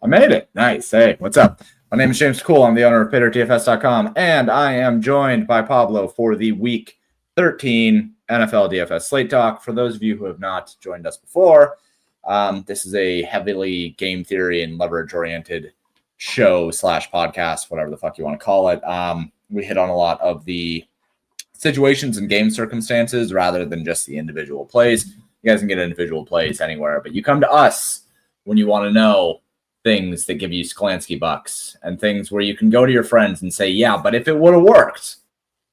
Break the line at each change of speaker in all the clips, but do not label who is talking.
I made it. Nice. Hey, what's up? My name is James Cool. I'm the owner of PaydirtDFS.com, and I am joined by Pablo for the Week 13 NFL DFS Slate Talk. For those of you who have not joined us before, this is a heavily game theory and leverage-oriented show / podcast, whatever the fuck you want to call it. We hit on a lot of the situations and game circumstances rather than just the individual plays. You guys can get individual plays anywhere, but you come to us when you want to know things that give you Sklansky bucks and things where you can go to your friends and say, yeah, but if it would have worked,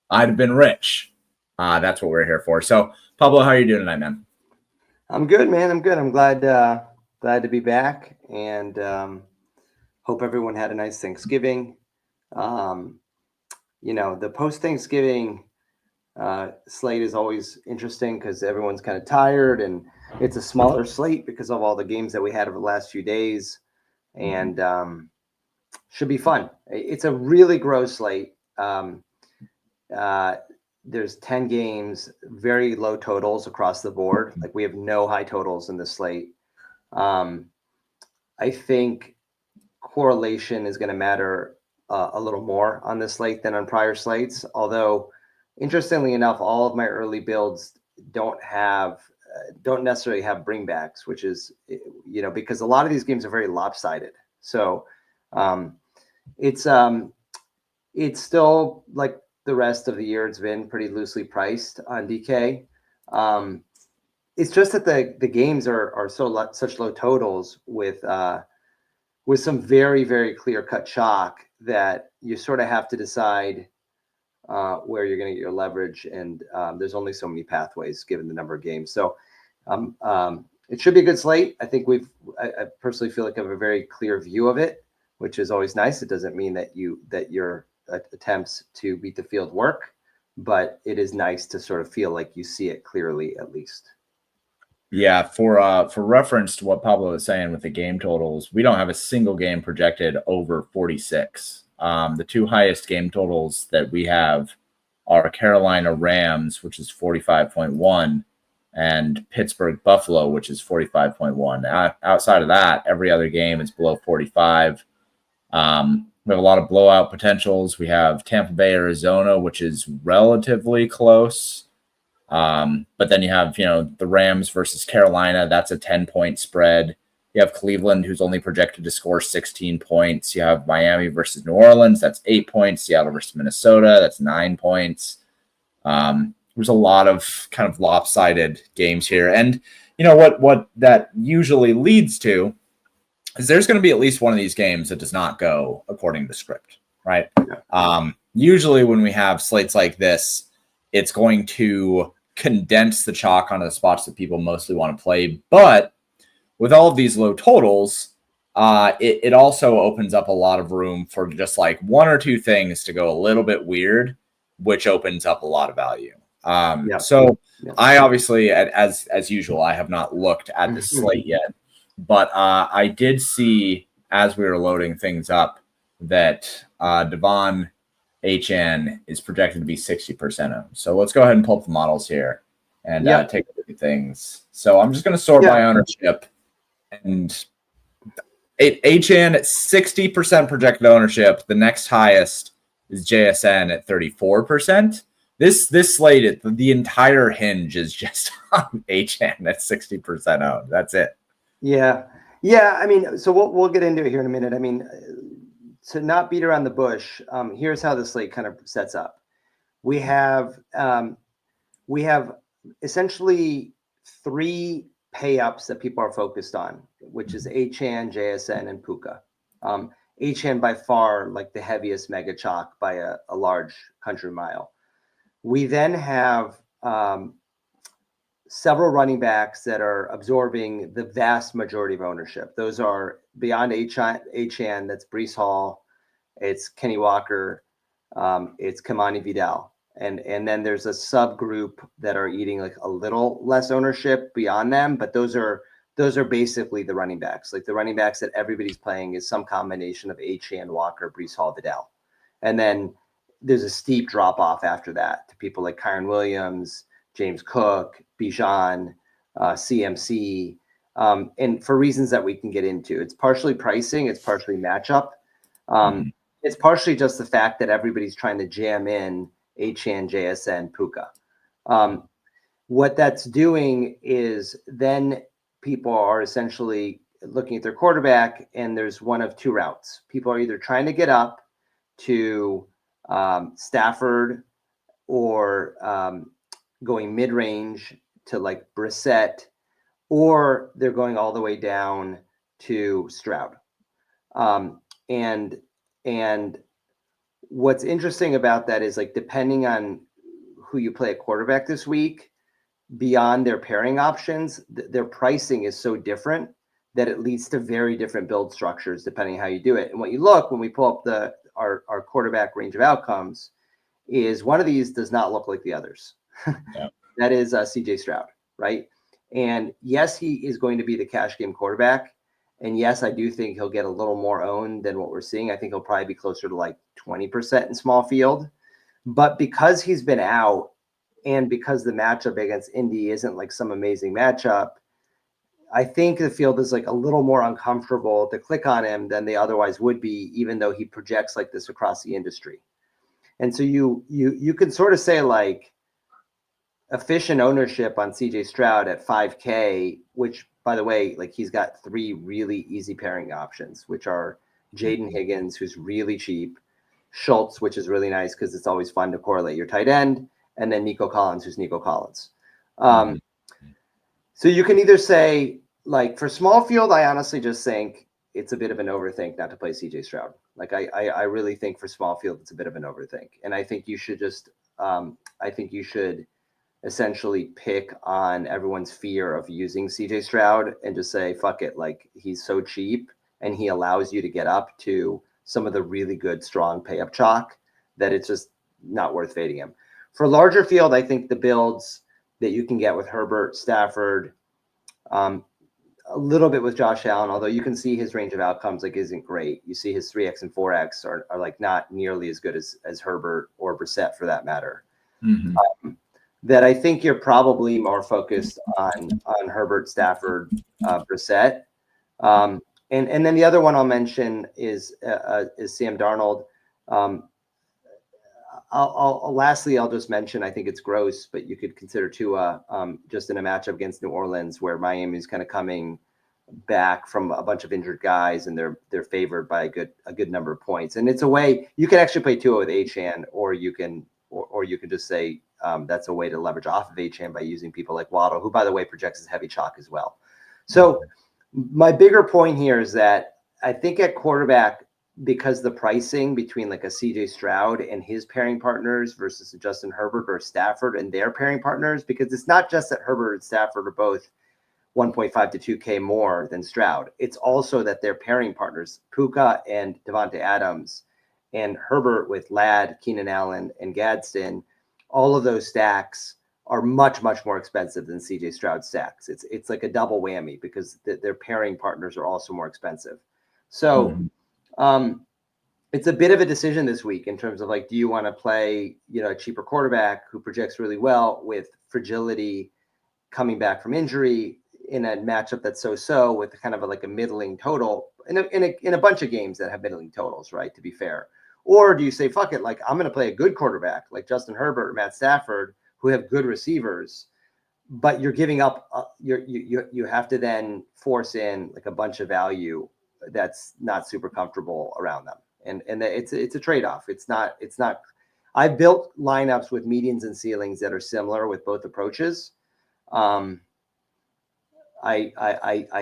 I'd have been rich. That's what we're here for. So, Pablo, how are you doing tonight, man?
I'm good, man. I'm good. I'm glad to be back, and hope everyone had a nice Thanksgiving. The post-Thanksgiving slate is always interesting because everyone's kind of tired, and it's a smaller slate because of all the games that we had over the last few days, and should be fun. It's a really gross slate. There's 10 games, very low totals across the board. Like, we have no high totals in this slate. I think correlation is going to matter a little more on this slate than on prior slates. Although, interestingly enough, all of my early builds don't necessarily have bringbacks, which is, because a lot of these games are very lopsided. So it's still like the rest of the year. It's been pretty loosely priced on DK. It's just that the games are such low totals with some very, very clear cut chalk that you sort of have to decide where you're going to get your leverage, and there's only so many pathways given the number of games. So it should be a good slate. I think I personally feel like I have a very clear view of it, which is always nice. It doesn't mean that your attempts to beat the field work, but it is nice to sort of feel like you see it clearly, at least.
Yeah, for reference to what Pablo was saying with the game totals, we don't have a single game projected over 46. The two highest game totals that we have are Carolina Rams, which is 45.1, and Pittsburgh Buffalo, which is 45.1. Outside of that, every other game is below 45. We have a lot of blowout potentials. We have Tampa Bay, Arizona, which is relatively close. But then you have, the Rams versus Carolina. That's a 10-point spread. You have Cleveland, who's only projected to score 16 points. You have Miami versus New Orleans. That's 8 points. Seattle versus Minnesota. That's 9 points. There's a lot of kind of lopsided games here. And what that usually leads to is there's going to be at least one of these games that does not go according to script, right? Usually when we have slates like this, it's going to condense the chalk onto the spots that people mostly want to play. But with all of these low totals, it also opens up a lot of room for just like one or two things to go a little bit weird, which opens up a lot of value. So I obviously, as usual, I have not looked at the slate yet, but I did see as we were loading things up that Devon HN is projected to be 60% owned. So let's go ahead and pull up the models here and take a look at things. So I'm just going to sort by ownership, and HN at 60% projected ownership. The next highest is JSN at 34%. This slate, the entire hinge is just on HN at 60% owned. That's it.
Yeah. I mean, so we'll get into it here in a minute. I mean, to not beat around the bush, here's how the slate kind of sets up. We have essentially three pay-ups that people are focused on, which is HN, JSN, and Puka. HN by far like the heaviest mega chalk by a large country mile. We then have several running backs that are absorbing the vast majority of ownership. Those are beyond HN, that's Breece Hall, it's Kenny Walker, it's Kamani Vidal. And then there's a subgroup that are eating like a little less ownership beyond them, but those are basically the running backs. Like the running backs that everybody's playing is some combination of HN, Walker, Breece Hall, Vidal. And then there's a steep drop off after that to people like Kyron Williams, James Cook, Bijan, CMC, and for reasons that we can get into. It's partially pricing, it's partially matchup. It's partially just the fact that everybody's trying to jam in Achane, JSN, Puka. What that's doing is then people are essentially looking at their quarterback, and there's one of two routes. People are either trying to get up to Stafford or going mid-range to like Brissett, or they're going all the way down to Stroud. And what's interesting about that is like depending on who you play at quarterback this week, beyond their pairing options, their pricing is so different that it leads to very different build structures depending how you do it. And what you look when we pull up our quarterback range of outcomes is one of these does not look like the others.
Yeah.
That is CJ Stroud, right? And yes, he is going to be the cash game quarterback. And yes, I do think he'll get a little more owned than what we're seeing. I think he'll probably be closer to like 20% in small field. But because he's been out and because the matchup against Indy isn't like some amazing matchup, I think the field is like a little more uncomfortable to click on him than they otherwise would be, even though he projects like this across the industry. And so you can sort of say like efficient ownership on CJ Stroud at 5K, which by the way, like he's got 3 really easy pairing options, which are Jaden Higgins, who's really cheap, Schultz, which is really nice because it's always fun to correlate your tight end, and then Nico Collins, who's Nico Collins. So you can either say, like for small field, I honestly just think it's a bit of an overthink not to play CJ Stroud. Like I really think for small field, it's a bit of an overthink. And I think you should just, I think you should essentially pick on everyone's fear of using CJ Stroud and just say, fuck it. Like he's so cheap and he allows you to get up to some of the really good, strong pay up chalk that it's just not worth fading him. For larger field, I think the builds that you can get with Herbert, Stafford, a little bit with Josh Allen, although you can see his range of outcomes like isn't great. You see his 3X and 4X are like not nearly as good as Herbert or Brissett for that matter. That I think you're probably more focused on Herbert, Stafford, Brissett. And then the other one I'll mention is Sam Darnold. Lastly, I'll just mention, I think it's gross, but you could consider Tua just in a matchup against New Orleans where Miami is kind of coming back from a bunch of injured guys and they're favored by a good number of points. And it's a way you can actually play Tua with Achane, or you can just say that's a way to leverage off of Achane by using people like Waddle, who by the way projects as heavy chalk as well. So my bigger point here is that I think at quarterback, because the pricing between like a CJ Stroud and his pairing partners versus Justin Herbert or Stafford and their pairing partners, because it's not just that Herbert and Stafford are both 1.5 to 2K more than Stroud. It's also that their pairing partners, Puka and Devontae Adams, and Herbert with Ladd, Keenan Allen, and Gadsden, all of those stacks are much, much more expensive than CJ Stroud stacks. It's like a double whammy because their pairing partners are also more expensive. So it's a bit of a decision this week in terms of like, do you want to play, a cheaper quarterback who projects really well with fragility coming back from injury in a matchup that's so with kind of like a middling total in a bunch of games that have middling totals, right? To be fair. Or do you say, fuck it, like I'm going to play a good quarterback like Justin Herbert or Matt Stafford who have good receivers, but you're giving up, you have to then force in like a bunch of value that's not super comfortable around them. And it's a trade-off. It's not, I've built lineups with medians and ceilings that are similar with both approaches. I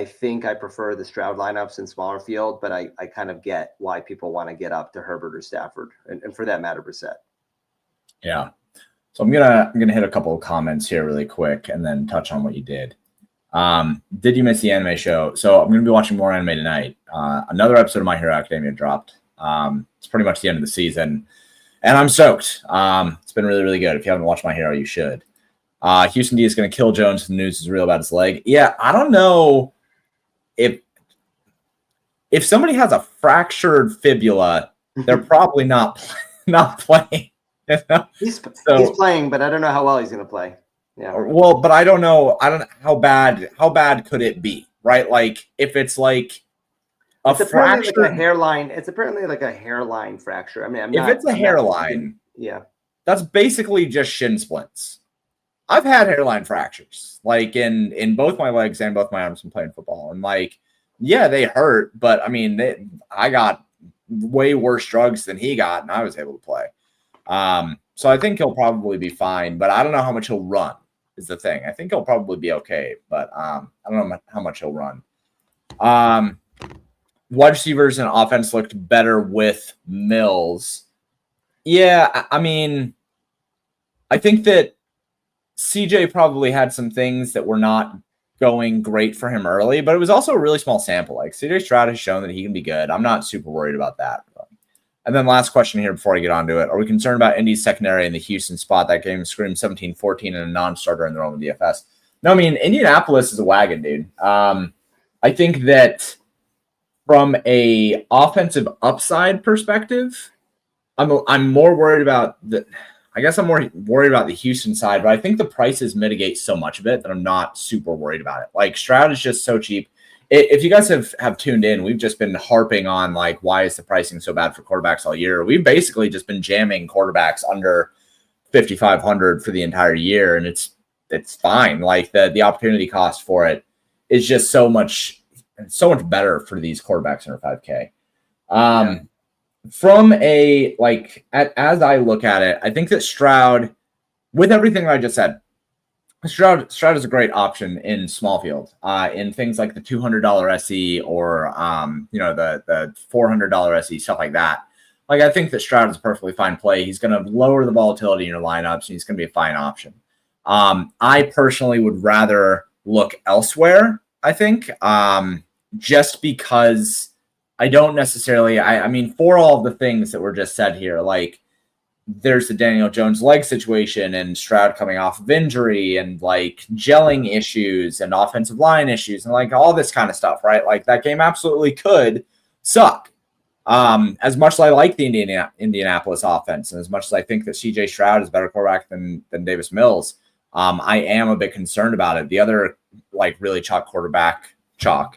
think I prefer the Stroud lineups in smaller field, but I kind of get why people want to get up to Herbert or Stafford, and for that matter, Brissett.
Yeah. So I'm gonna hit a couple of comments here really quick and then touch on what you did. Did you miss the anime show? So I'm gonna be watching more anime tonight. Another episode of My Hero Academia dropped. It's pretty much the end of the season, and I'm stoked. It's been really, really good. If you haven't watched My Hero, you should. Houston D is going to kill Jones. The news is real about his leg. Yeah, I don't know if somebody has a fractured fibula, they're probably not playing.
He's playing, but I don't know how well he's going to play. Yeah.
Well, but I don't know. How bad could it be? right? Like if it's like a
It's apparently like a
fracture,
hairline. It's apparently like a hairline fracture. I mean,
if it's a
I'm not,
hairline,
yeah.
that's basically just shin splints. I've had hairline fractures, like in both my legs and both my arms from playing football, and like, yeah, they hurt, but I mean, I got way worse drugs than he got, and I was able to play. So I think he'll probably be fine, but I don't know how much he'll run. Is the thing. I think he'll probably be okay, but I don't know how much he'll run. Wide receivers and offense looked better with Mills. Yeah, I mean, I think that CJ probably had some things that were not going great for him early, but it was also a really small sample. Like CJ Stroud has shown that he can be good. I'm not super worried about that. And then last question here before I get on to it. Are we concerned about Indy's secondary in the Houston spot? That game screamed 17-14 and a non-starter in their own DFS. No, I mean, Indianapolis is a wagon, dude. I think that from a offensive upside perspective, I'm more worried about the – I guess I'm more worried about the Houston side, but I think the prices mitigate so much of it that I'm not super worried about it. Like Stroud is just so cheap. If you guys have tuned in, we've just been harping on like, why is the pricing so bad for quarterbacks all year? We've basically just been jamming quarterbacks under 5,500 for the entire year. And it's fine. Like the opportunity cost for it is just so much better for these quarterbacks under 5K. From a as I look at it, I think that Stroud, with everything I just said, Stroud is a great option in small field, in things like the $200 SE or the $400 SE, stuff like that. Like I think that Stroud is a perfectly fine play. He's going to lower the volatility in your lineups, and he's going to be a fine option. I personally would rather look elsewhere. I think just because. I don't necessarily, I mean, for all of the things that were just said here, like there's the Daniel Jones leg situation and Stroud coming off of injury and like gelling issues and offensive line issues and like all this kind of stuff, right? Like that game absolutely could suck. As much as I like the Indianapolis offense and as much as I think that CJ Stroud is a better quarterback than Davis Mills, I am a bit concerned about it. The other like really chalk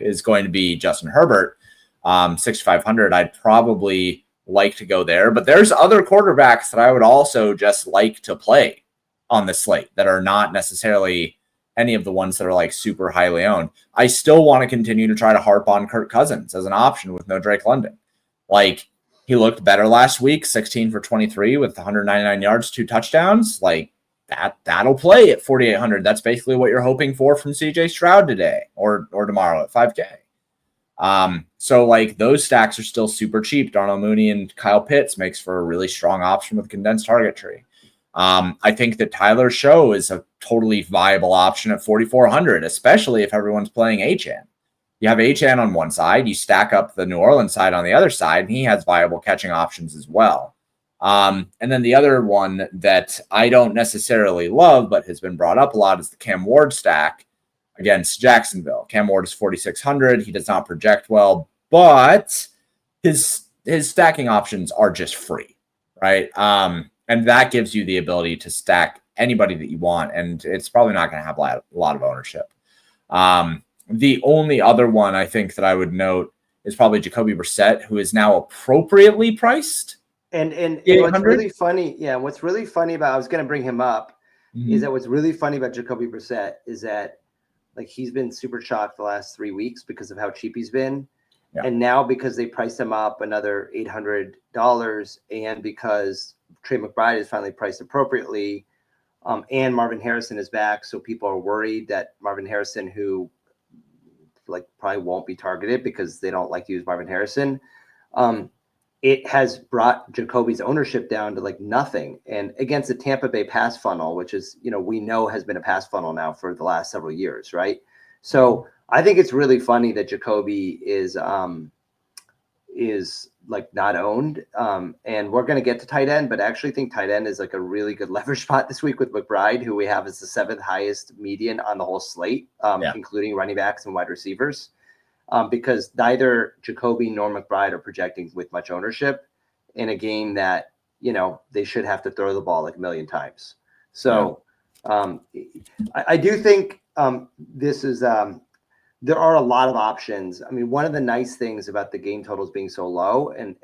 is going to be Justin Herbert. 6,500, I'd probably like to go there. But there's other quarterbacks that I would also just like to play on the slate that are not necessarily any of the ones that are like super highly owned. I still want to continue to try to harp on Kirk Cousins as an option with no Drake London. Like he looked better last week, 16 for 23 with 199 yards, 2 touchdowns. Like that'll play at 4,800. That's basically what you're hoping for from CJ Stroud today or tomorrow at 5K. So like those stacks are still super cheap. Darnell Mooney and Kyle Pitts makes for a really strong option with condensed target tree. I think that Tyler Show is a totally viable option at 4,400, especially if everyone's playing Achane. You have Achane on one side, you stack up the New Orleans side on the other side, and he has viable catching options as well. And then the other one that I don't necessarily love, but has been brought up a lot is the Cam Ward stack against Jacksonville. Cam Ward is 4,600. He does not project well, but his stacking options are just free, right? And that gives you the ability to stack anybody that you want, and it's probably not going to have a lot of ownership. The only other one I think that I would note is probably Jacoby Brissett, who is now appropriately priced.
And what's really funny, what's really funny about, I was going to bring him up, is that what's really funny about Jacoby Brissett is that like he's been super shocked the last 3 weeks because of how cheap he's been. Yeah. And now because they priced him up another $800 and because Trey McBride is finally priced appropriately and Marvin Harrison is back. So people are worried that Marvin Harrison, who like probably won't be targeted because they don't like to use Marvin Harrison. It has brought Jacoby's ownership down to like nothing. And against the Tampa Bay pass funnel, which is, we know has been a pass funnel now for the last several years, right? So I think it's really funny that Jacoby is like not owned. And we're going to get to tight end, but I actually think tight end is like a really good leverage spot this week with McBride, who we have as the 7th highest median on the whole slate, including running backs and wide receivers. Because neither Jacoby nor McBride are projecting with much ownership in a game that, they should have to throw the ball like a million times. So I do think this is there are a lot of options. I mean, one of the nice things about the game totals being so low and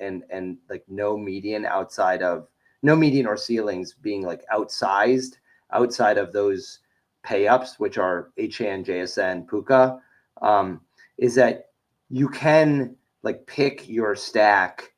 like no median or ceilings being like outsized outside of those pay ups, which are HN, JSN, Puka, is that you can like pick your stack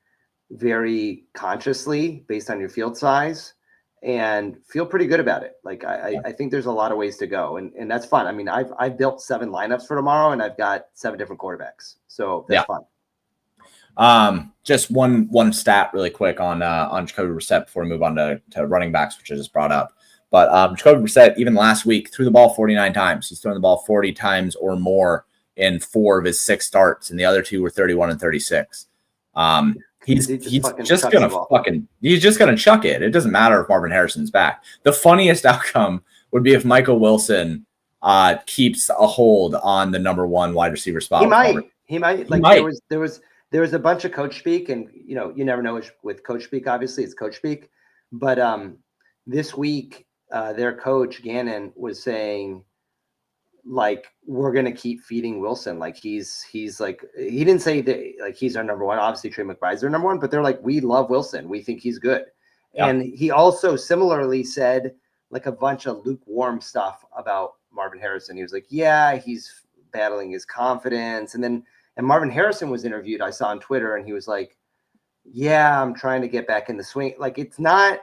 very consciously based on your field size and feel pretty good about it. Like I think there's a lot of ways to go, and that's fun. I mean, I've built 7 lineups for tomorrow, and I've got 7 different quarterbacks, so that's fun.
Just one stat really quick on Jacoby Brissett before we move on to running backs, which I just brought up. But Jacoby Brissett, even last week, threw the ball 49 times. He's thrown the ball 40 times or more in 4 of his 6 starts, and the other 2 were 31 and 36. He's just gonna chuck it. It doesn't matter if Marvin Harrison's back. The funniest outcome would be if Michael Wilson keeps a hold on the number 1 wide receiver spot.
He might. Like there was a bunch of coach speak, and you never know with coach speak. Obviously, it's coach speak, but this week their coach Gannon was saying, like, we're gonna keep feeding Wilson. Like he's like, he didn't say that like he's our number 1. Obviously, Trey McBride's their number 1, but they're like, we love Wilson. We think he's good. Yeah. And he also similarly said like a bunch of lukewarm stuff about Marvin Harrison. He was like, yeah, he's battling his confidence. And Marvin Harrison was interviewed, I saw on Twitter, and he was like, yeah, I'm trying to get back in the swing. Like, it's not,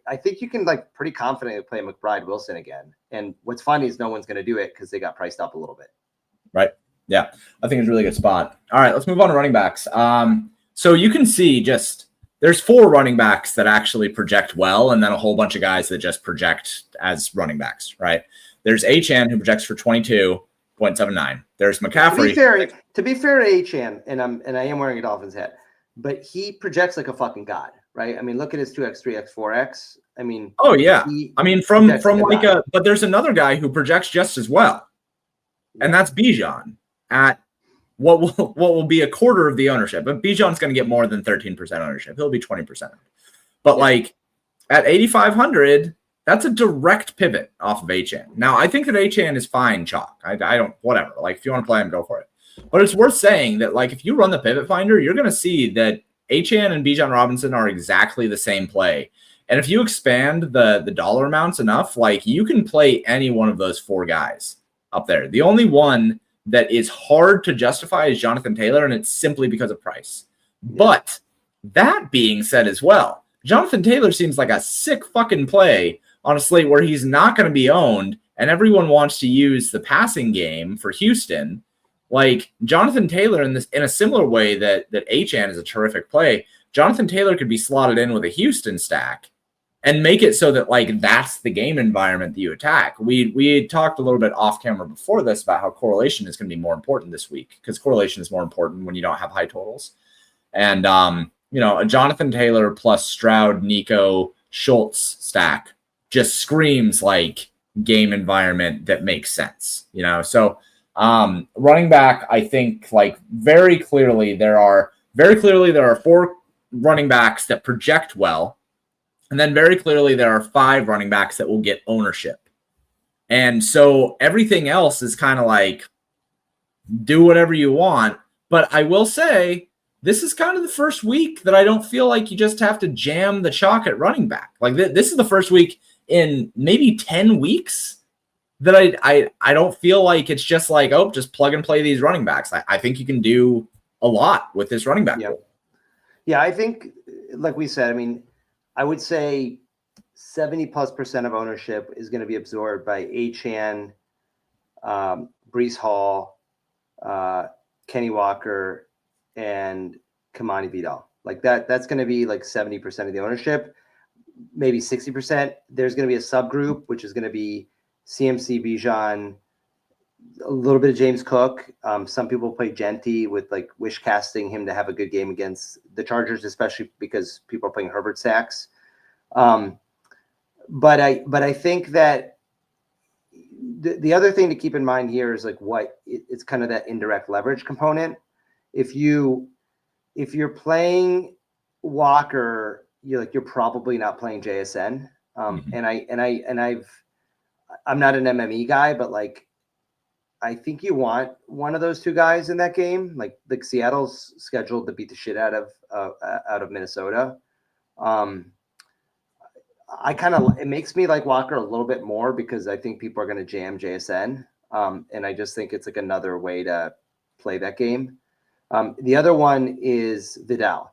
I think you can like pretty confidently play McBride Wilson again. And what's funny is no one's going to do it because they got priced up a little bit.
Right. Yeah. I think it's a really good spot. All right, let's move on to running backs. So you can see there's 4 running backs that actually project well, and then a whole bunch of guys that just project as running backs, right? There's HN who projects for 22.79. There's McCaffrey.
To be fair to HN, and I am wearing a Dolphins hat, but he projects like a fucking god, right? I mean, look at his 2x, 3x, 4x. I mean,
oh yeah. I mean, from like but there's another guy who projects just as well, and that's Bijan at what will be a quarter of the ownership. But Bijan's going to get more than 13% ownership. He'll be 20%. But like at 8,500, that's a direct pivot off of HN. Now, I think that HN is fine chalk. I don't, whatever. Like, if you want to play him, go for it. But it's worth saying that, like, if you run the pivot finder, you're going to see that HN and Bijan Robinson are exactly the same play. And if you expand the dollar amounts enough, like, you can play any one of those 4 guys up there. The only one that is hard to justify is Jonathan Taylor, and it's simply because of price. But that being said as well, Jonathan Taylor seems like a sick fucking play on a slate where he's not going to be owned, and everyone wants to use the passing game for Houston. Like, Jonathan Taylor, in a similar way that HN is a terrific play, Jonathan Taylor could be slotted in with a Houston stack and make it so that, like, that's the game environment that you attack. We talked a little bit off camera before this about how correlation is going to be more important this week, because correlation is more important when you don't have high totals. And, a Jonathan Taylor plus Stroud, Nico, Schultz stack just screams like game environment that makes sense, So running back, I think, like, very clearly there are 4 running backs that project well. And then very clearly there are 5 running backs that will get ownership. And so everything else is kind of like, do whatever you want. But I will say, this is kind of the first week that I don't feel like you just have to jam the chalk at running back. Like, this is the first week in maybe 10 weeks that I don't feel like it's just like, oh, just plug and play these running backs. I think you can do a lot with this running back.
Yeah, I think, like we said, I mean, I would say 70+% of ownership is going to be absorbed by Achane, Breece Hall, Kenny Walker, and Kamani Vidal. Like that's going to be like 70% of the ownership, maybe 60%. There's going to be a subgroup, which is going to be CMC, Bijan, a little bit of James Cook. Some people play Genty with like wish casting him to have a good game against the Chargers, especially because people are playing Herbert sacks. But I think that the other thing to keep in mind here is like it's kind of that indirect leverage component. If you're playing Walker, you're probably not playing JSN. And I'm not an MME guy, but like I think you want one of those two guys in that game. Like Seattle's scheduled to beat the shit out of Minnesota. It makes me like Walker a little bit more because I think people are going to jam JSN. And I just think it's like another way to play that game. The other one is Vidal,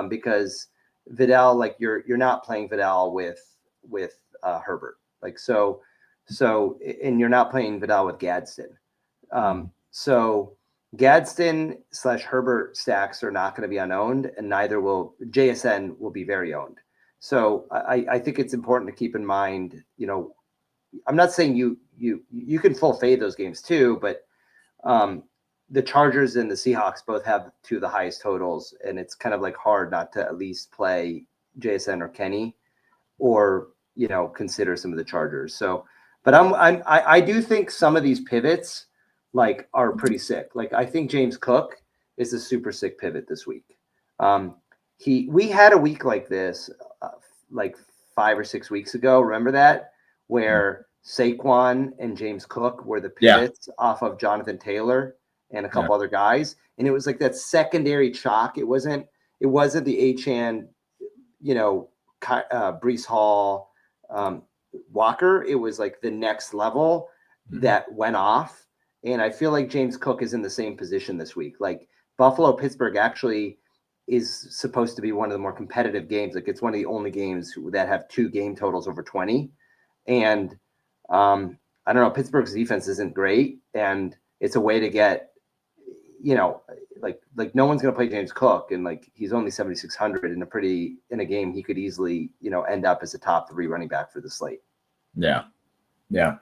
because Vidal, like you're not playing Vidal with Herbert, like so, and you're not playing Vidal with Gadsden. So Gadsden / Herbert stacks are not going to be unowned, and neither will JSN will be very owned. So I think it's important to keep in mind, I'm not saying you can full fade those games too, but the Chargers and the Seahawks both have two of the highest totals, and it's kind of like hard not to at least play JSN or Kenny, or consider some of the Chargers. So, but I do think some of these pivots like are pretty sick. Like I think James Cook is a super sick pivot this week. We had a week like this like 5 or 6 weeks ago. Remember that, where Saquon and James Cook were the pivots off of Jonathan Taylor and a couple other guys, and it was like that secondary chalk. It wasn't the Achane, Brees Hall, Walker. It was like the next level that went off, and I feel like James Cook is in the same position this week. Like Buffalo Pittsburgh actually is supposed to be one of the more competitive games. Like it's one of the only games that have 2 game totals over 20. And I don't know, Pittsburgh's defense isn't great. And it's a way to get, like no one's going to play James Cook. And like, he's only 7,600 in a game. He could easily, end up as a top 3 running back for the slate.
Yeah. Yeah.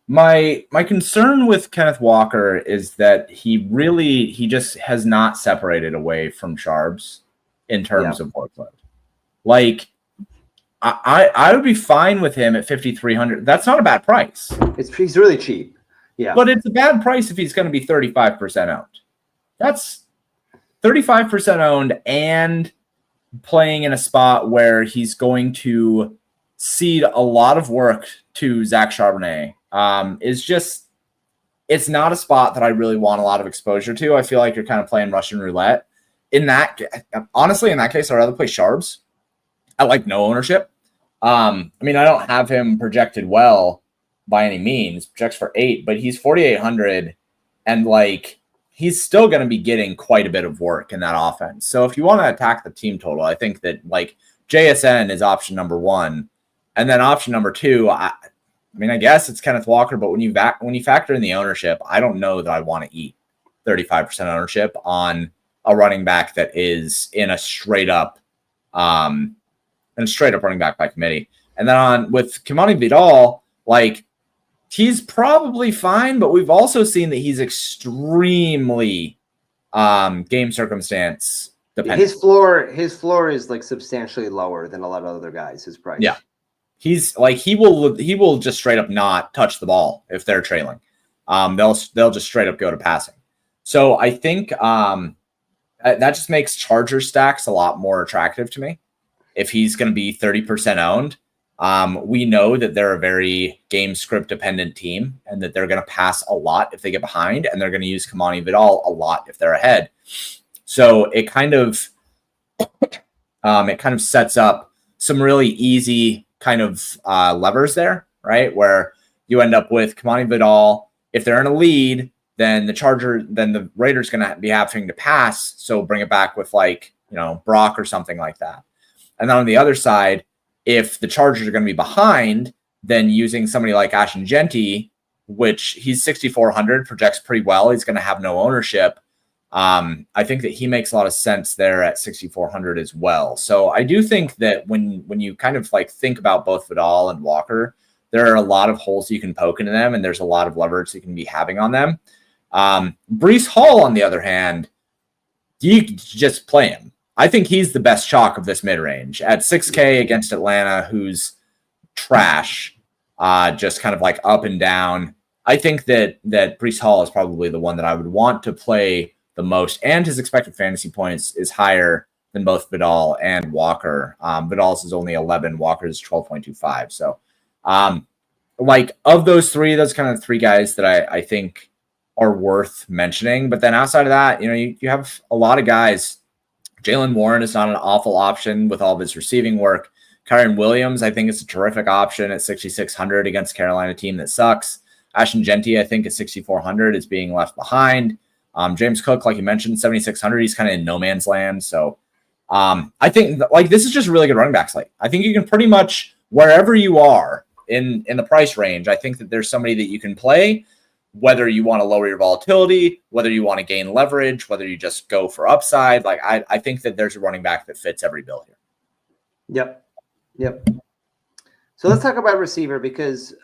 My concern with Kenneth Walker is that he just has not separated away from Sharps in terms of workload. Like I would be fine with him at 5,300. That's not a bad price.
He's really cheap. Yeah.
But it's a bad price if he's going to be 35% owned. That's 35% owned and playing in a spot where he's going to cede a lot of work to Zach Charbonnet. It's not a spot that I really want a lot of exposure to. I feel like you're kind of playing Russian roulette. Honestly, in that case, I'd rather play Sharps. I like no ownership. I don't have him projected well by any means. Projects for 8, but he's 4,800, and like he's still going to be getting quite a bit of work in that offense. So if you want to attack the team total, I think that like JSN is option number 1, and then option number 2. I guess it's Kenneth Walker, but when you factor in the ownership, I don't know that I want to eat 35% ownership on a running back that is in a straight up running back by committee. And then with Kimani Vidal, like he's probably fine, but we've also seen that he's extremely game circumstance dependent.
His floor is like substantially lower than a lot of other guys. His price.
Yeah. He's like he will just straight up not touch the ball if they're trailing. They'll just straight up go to passing. So I think that just makes Charger stacks a lot more attractive to me. If he's going to be 30% owned, we know that they're a very game script dependent team, and that they're going to pass a lot if they get behind, and they're going to use Kimani Vidal a lot if they're ahead. So it kind of sets up some really easy kind of levers there, right? Where you end up with Kimani Vidal. If they're in a lead, then the Raiders going to be having to pass. So bring it back with Brock or something like that. And then on the other side, if the Chargers are going to be behind, then using somebody like Ashton Genty, which he's 6,400, projects pretty well. He's going to have no ownership. I think that he makes a lot of sense there at 6,400 as well. So I do think that when you kind of like think about both Vidal and Walker, there are a lot of holes you can poke into them, and there's a lot of leverage you can be having on them. Brees Hall, on the other hand, you just play him. I think he's the best chalk of this mid-range at 6K against Atlanta, who's trash, just kind of like up and down. I think that Brees Hall is probably the one that I would want to play the most, and his expected fantasy points is higher than both Vidal and Walker. Vidal's is only 11, Walker's 12.25. So, of those three, those kind of 3 guys that I think are worth mentioning. But then outside of that, you have a lot of guys. Jalen Warren is not an awful option with all of his receiving work. Kyron Williams, I think, is a terrific option at 6,600 against Carolina team that sucks. Ashton Genty, I think, at 6,400 is being left behind. James Cook, like you mentioned, 7,600. He's kind of in no man's land. So I think this is just a really good running back slate. I think you can pretty much, wherever you are in the price range, I think that there's somebody that you can play, whether you want to lower your volatility, whether you want to gain leverage, whether you just go for upside. I think that there's a running back that fits every bill here.
Yep. So let's talk about receiver, because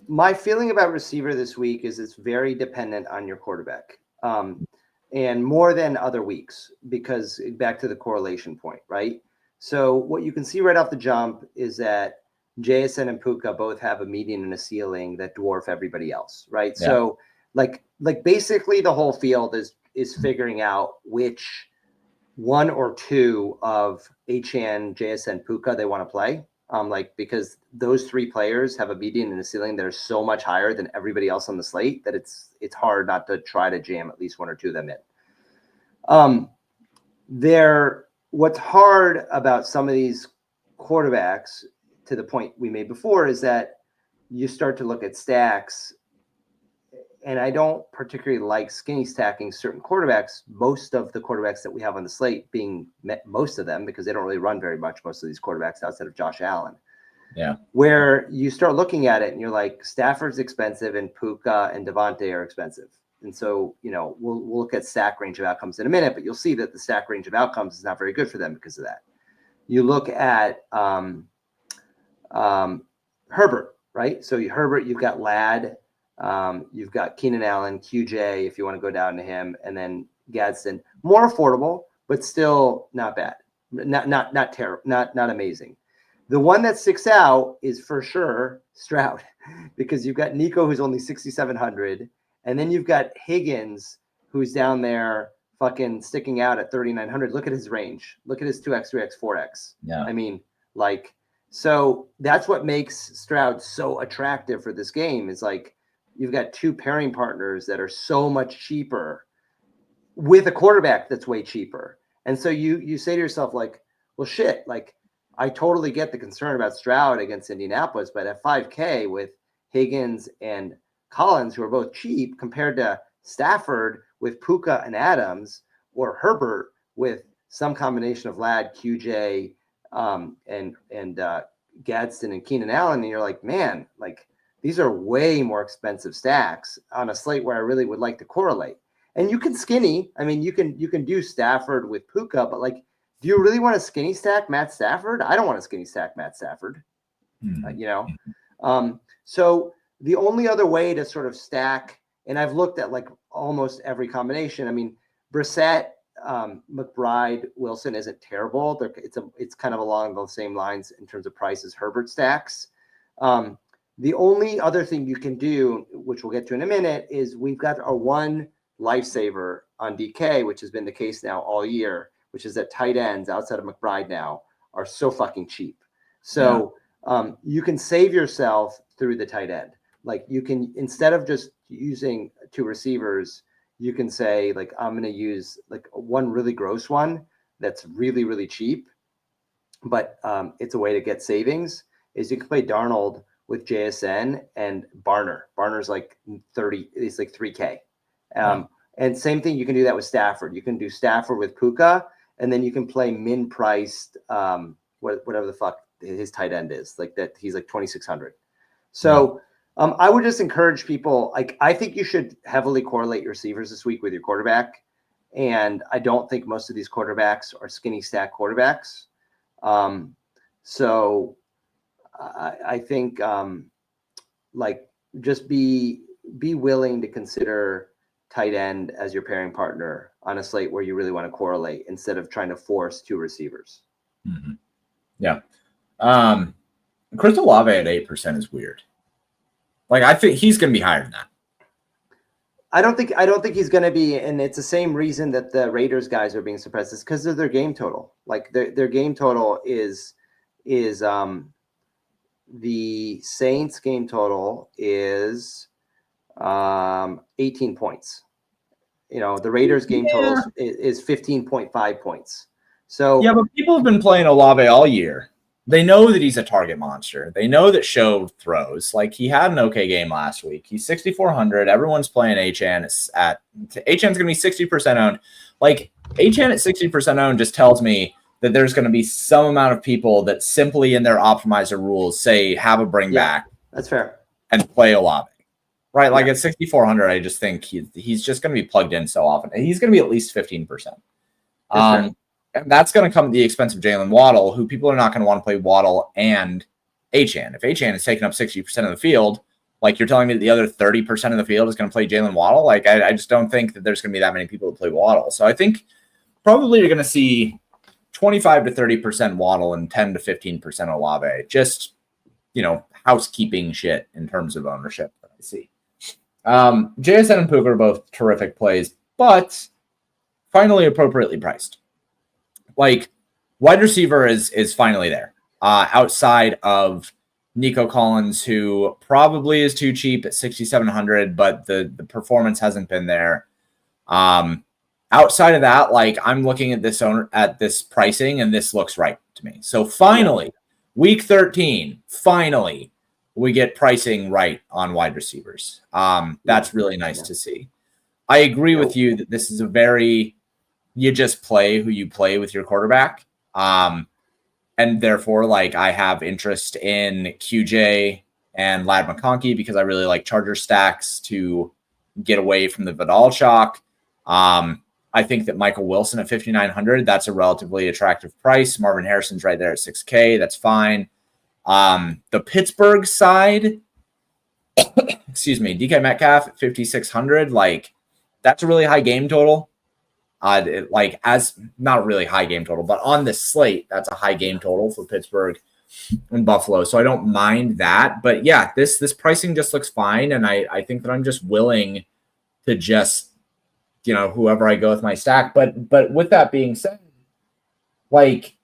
my feeling about receiver this week is it's very dependent on your quarterback, and more than other weeks, because back to the correlation point, right? So what you can see right off the jump is that JSN and Puka both have a median and a ceiling that dwarf everybody else, right? Yeah. So like basically the whole field is figuring out which one or two of HN, JSN, Puka they want to play. Because those three players have a median and a ceiling that are so much higher than everybody else on the slate that it's hard not to try to jam at least one or two of them in. What's hard about some of these quarterbacks, to the point we made before, is that you start to look at stacks, and I don't particularly like skinny stacking certain quarterbacks, most of the quarterbacks that we have on the slate being most of them, because they don't really run very much, most of these quarterbacks outside of Josh Allen.
Yeah.
Where you start looking at it and you're like, Stafford's expensive and Puka and Devontae are expensive. And so, we'll look at stack range of outcomes in a minute, but you'll see that the stack range of outcomes is not very good for them because of that. You look at Herbert, right? So Herbert, you've got Ladd, you've got Keenan Allen, QJ, if you want to go down to him, and then Gadsden. More affordable, but still not bad. Not terrible, not amazing. The one that sticks out is for sure Stroud, because you've got Nico, who's only 6,700, and then you've got Higgins, who's down there fucking sticking out at 3,900. Look at his range. Look at his 2x, 3x, 4x.
Yeah.
I mean, so that's what makes Stroud so attractive for this game, is you've got two pairing partners that are so much cheaper with a quarterback that's way cheaper. And so you say to yourself, well, shit, I totally get the concern about Stroud against Indianapolis, but at 5K with Higgins and Collins, who are both cheap, compared to Stafford with Puka and Adams, or Herbert with some combination of Ladd, QJ, and Gadsden and Keenan Allen, and you're like, man, these are way more expensive stacks on a slate where I really would like to correlate. And you can skinny. I mean, you can do Stafford with Puka, but do you really want to skinny stack Matt Stafford? I don't want to skinny stack Matt Stafford. So the only other way to sort of stack, and I've looked at almost every combination. I mean, Brissett, McBride, Wilson isn't terrible. It's kind of along those same lines in terms of price as Herbert stacks. The only other thing you can do, which we'll get to in a minute, is we've got our one lifesaver on DK, which has been the case now all year, which is that tight ends outside of McBride now are so fucking cheap. So you can save yourself through the tight end. You can, instead of just using two receivers, you can say, I'm going to use one really gross one that's really, really cheap, but it's a way to get savings, is you can play Darnold with JSN and Barner. Barner's 30, it's 3K. And same thing, you can do that with Stafford. You can do Stafford with Puka, and then you can play min-priced, whatever the fuck his tight end is, that he's 2,600. So I would just encourage people, I think you should heavily correlate your receivers this week with your quarterback. And I don't think most of these quarterbacks are skinny stack quarterbacks. So I think just be willing to consider tight end as your pairing partner on a slate where you really want to correlate, instead of trying to force two receivers.
Mm-hmm. Yeah. Chris Olave at 8% is weird. I think he's going to be higher than that.
I don't think he's going to be, and it's the same reason that the Raiders guys are being suppressed, is because of their game total. Their game total is the Saints game total is 18 points. The Raiders game totals is 15.5 points. So
yeah, but people have been playing Olave all year. They know that he's a target monster. They know that Show throws. Like, he had an okay game last week. He's 6,400. Everyone's playing Achane Achane's going to be 60% owned. Like, Achane at 60% owned just tells me that there's going to be some amount of people that simply in their optimizer rules say have a bring back.
That's fair.
And play Olave. Right? Like, at 6,400, I just think he's just going to be plugged in so often. He's going to be at least 15%. And that's going to come at the expense of Jalen Waddle, who people are not going to want to play Waddle and Achane. If Achane is taking up 60% of the field, like, you're telling me that the other 30% of the field is going to play Jalen Waddle? Like, I just don't think that there's going to be that many people that play Waddle. So I think probably you're going to see 25 to 30% Waddle and 10 to 15% Olave. Just, housekeeping shit in terms of ownership that I see. JSN and Puka are both terrific plays, but finally appropriately priced. Like, wide receiver is finally there. Outside of Nico Collins, who probably is too cheap at 6,700, but the performance hasn't been there. Outside of that, like, I'm looking at this pricing, and this looks right to me. So finally, week 13, finally, we get pricing right on wide receivers. That's really nice to see. I agree with you that this is a very, you just play who you play with your quarterback. And therefore, like, I have interest in QJ and Lad McConkey because I really like Charger stacks to get away from the Vidal chalk. I think that Michael Wilson at 5,900, that's a relatively attractive price. Marvin Harrison's right there at 6K. That's fine. The Pittsburgh side, excuse me, DK Metcalf at 5,600, like, that's a really high game total. As not a really high game total, but on this slate, that's a high game total for Pittsburgh and Buffalo. So I don't mind that. But yeah, this pricing just looks fine. And I think that I'm just willing to just, whoever I go with my stack. But with that being said, like,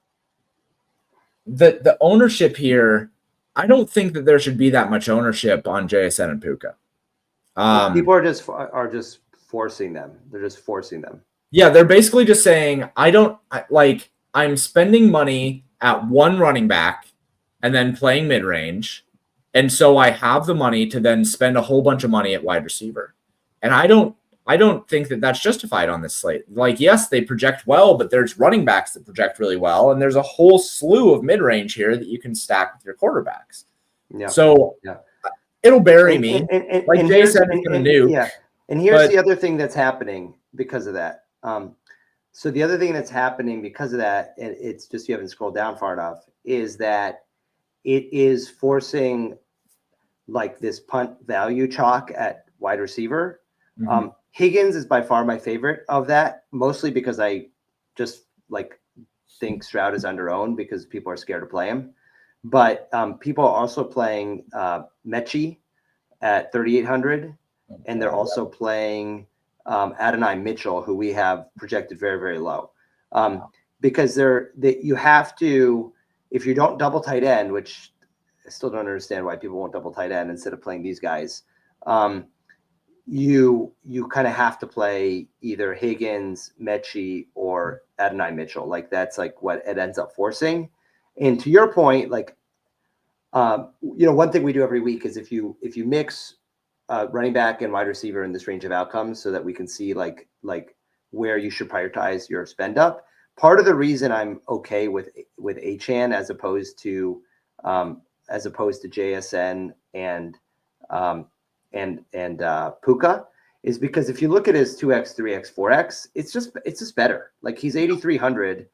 the ownership here, I don't think that there should be that much ownership on JSN and Puka.
People are just forcing them. They're just forcing them.
Yeah, they're basically just saying, I'm spending money at one running back and then playing mid-range. And so I have the money to then spend a whole bunch of money at wide receiver. And I don't think that that's justified on this slate. Like, yes, they project well, but there's running backs that project really well. And there's a whole slew of mid-range here that you can stack with your quarterbacks. Yeah. So it'll bury me. Like Jay said, it's going to nuke.
Yeah. And here's the other thing that's happening because of that. So the other thing that's happening because of that, and it's just you haven't scrolled down far enough, is that it is forcing like this punt value chalk at wide receiver. Mm-hmm. Higgins is by far my favorite of that, mostly because I just think Stroud is under-owned because people are scared to play him. But people are also playing Mechie at 3,800, and they're also playing Adonai Mitchell, who we have projected very, very low. Because you have to, if you don't double tight end, which I still don't understand why people won't double tight end instead of playing these guys, you kind of have to play either Higgins, Mechie, or Adonai Mitchell. Like, that's like what it ends up forcing. And to your point, one thing we do every week is if you mix running back and wide receiver in this range of outcomes so that we can see like where you should prioritize your spend up. Part of the reason I'm okay with Achane as opposed to JSN and Puka is because if you look at his 2x, 3x, 4x, it's just better. Like, he's 8,300,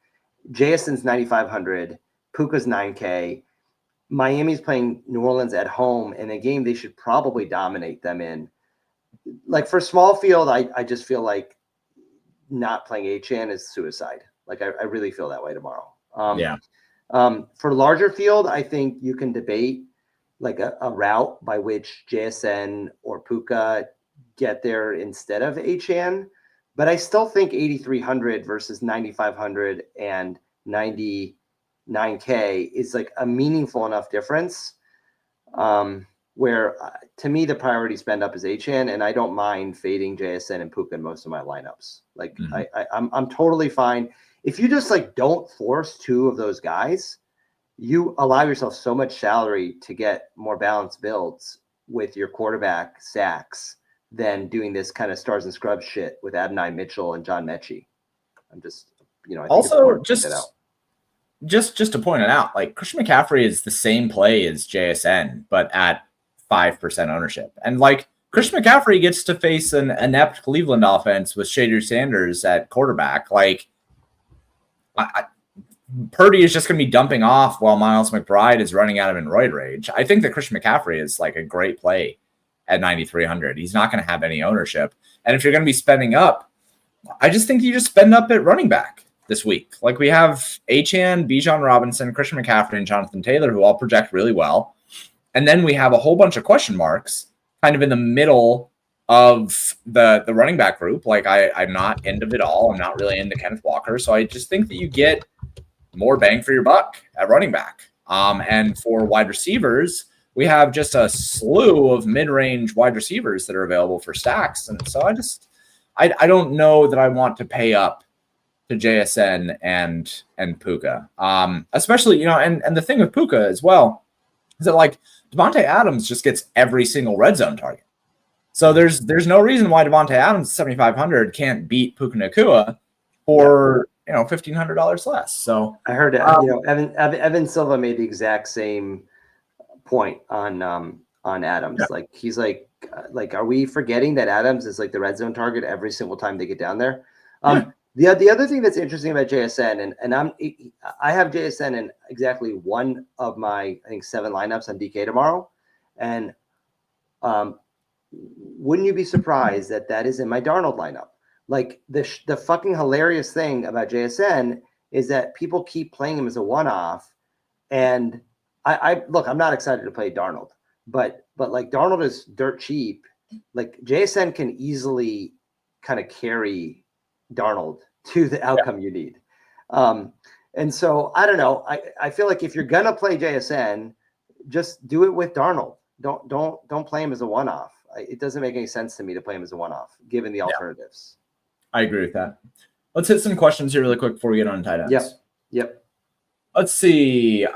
JSN's 9,500, Puka's 9K. Miami's playing New Orleans at home in a game they should probably dominate them in. Like, for small field, I just feel like not playing Achane is suicide. Like, I really feel that way tomorrow. For larger field, I think you can debate like a route by which JSN or Puka get there instead of Achane. But I still think 8,300 versus 9,500 and 99K is like a meaningful enough difference. where to me the priority spend up is HN, and I don't mind fading JSN and Puka in most of my lineups. Like I'm totally fine if you just like don't force two of those guys. You allow yourself so much salary to get more balanced builds with your quarterback stacks than doing this kind of stars and scrubs shit with Adonai Mitchell and John Mechie. I'm just, I think
also just to point it out, like Christian McCaffrey is the same play as JSN, but at 5% ownership. And like Christian McCaffrey gets to face an inept Cleveland offense with Shadur Sanders at quarterback. Like Purdy is just going to be dumping off while Miles McBride is running out of in roid rage. I think that Christian McCaffrey is like a great play at 9,300. He's not going to have any ownership. And if you're going to be spending up, I just think you just spend up at running back this week. Like we have Achane, Bijan Robinson, Christian McCaffrey, and Jonathan Taylor, who all project really well. And then we have a whole bunch of question marks kind of in the middle of the running back group. Like I'm not into it all. I'm not really into Kenneth Walker. So I just think that you get more bang for your buck at running back. And for wide receivers, we have just a slew of mid-range wide receivers that are available for stacks. And so I don't know that I want to pay up to JSN and Puka. Especially, and the thing with Puka as well is that like Devontae Adams just gets every single red zone target. So there's no reason why Devontae Adams 7,500 can't beat Puka Nacua for $1,500 less. So
I heard Evan Silva made the exact same point on Adams. Yeah. Like he's like, are we forgetting that Adams is like the red zone target every single time they get down there? The other thing that's interesting about JSN, and I have JSN in exactly one of my, I think, 7 lineups on DK tomorrow. And wouldn't you be surprised that is in my Darnold lineup? Like the fucking hilarious thing about JSN is that people keep playing him as a one-off. And I look, I'm not excited to play Darnold, but like Darnold is dirt cheap. Like JSN can easily kind of carry Darnold to the outcome you need. And so I don't know. I feel like if you're gonna play JSN, just do it with Darnold. Don't play him as a one-off. It doesn't make any sense to me to play him as a one-off, given the alternatives.
I agree with that. Let's hit some questions here really quick before we get on tight ends.
Yep.
Let's see.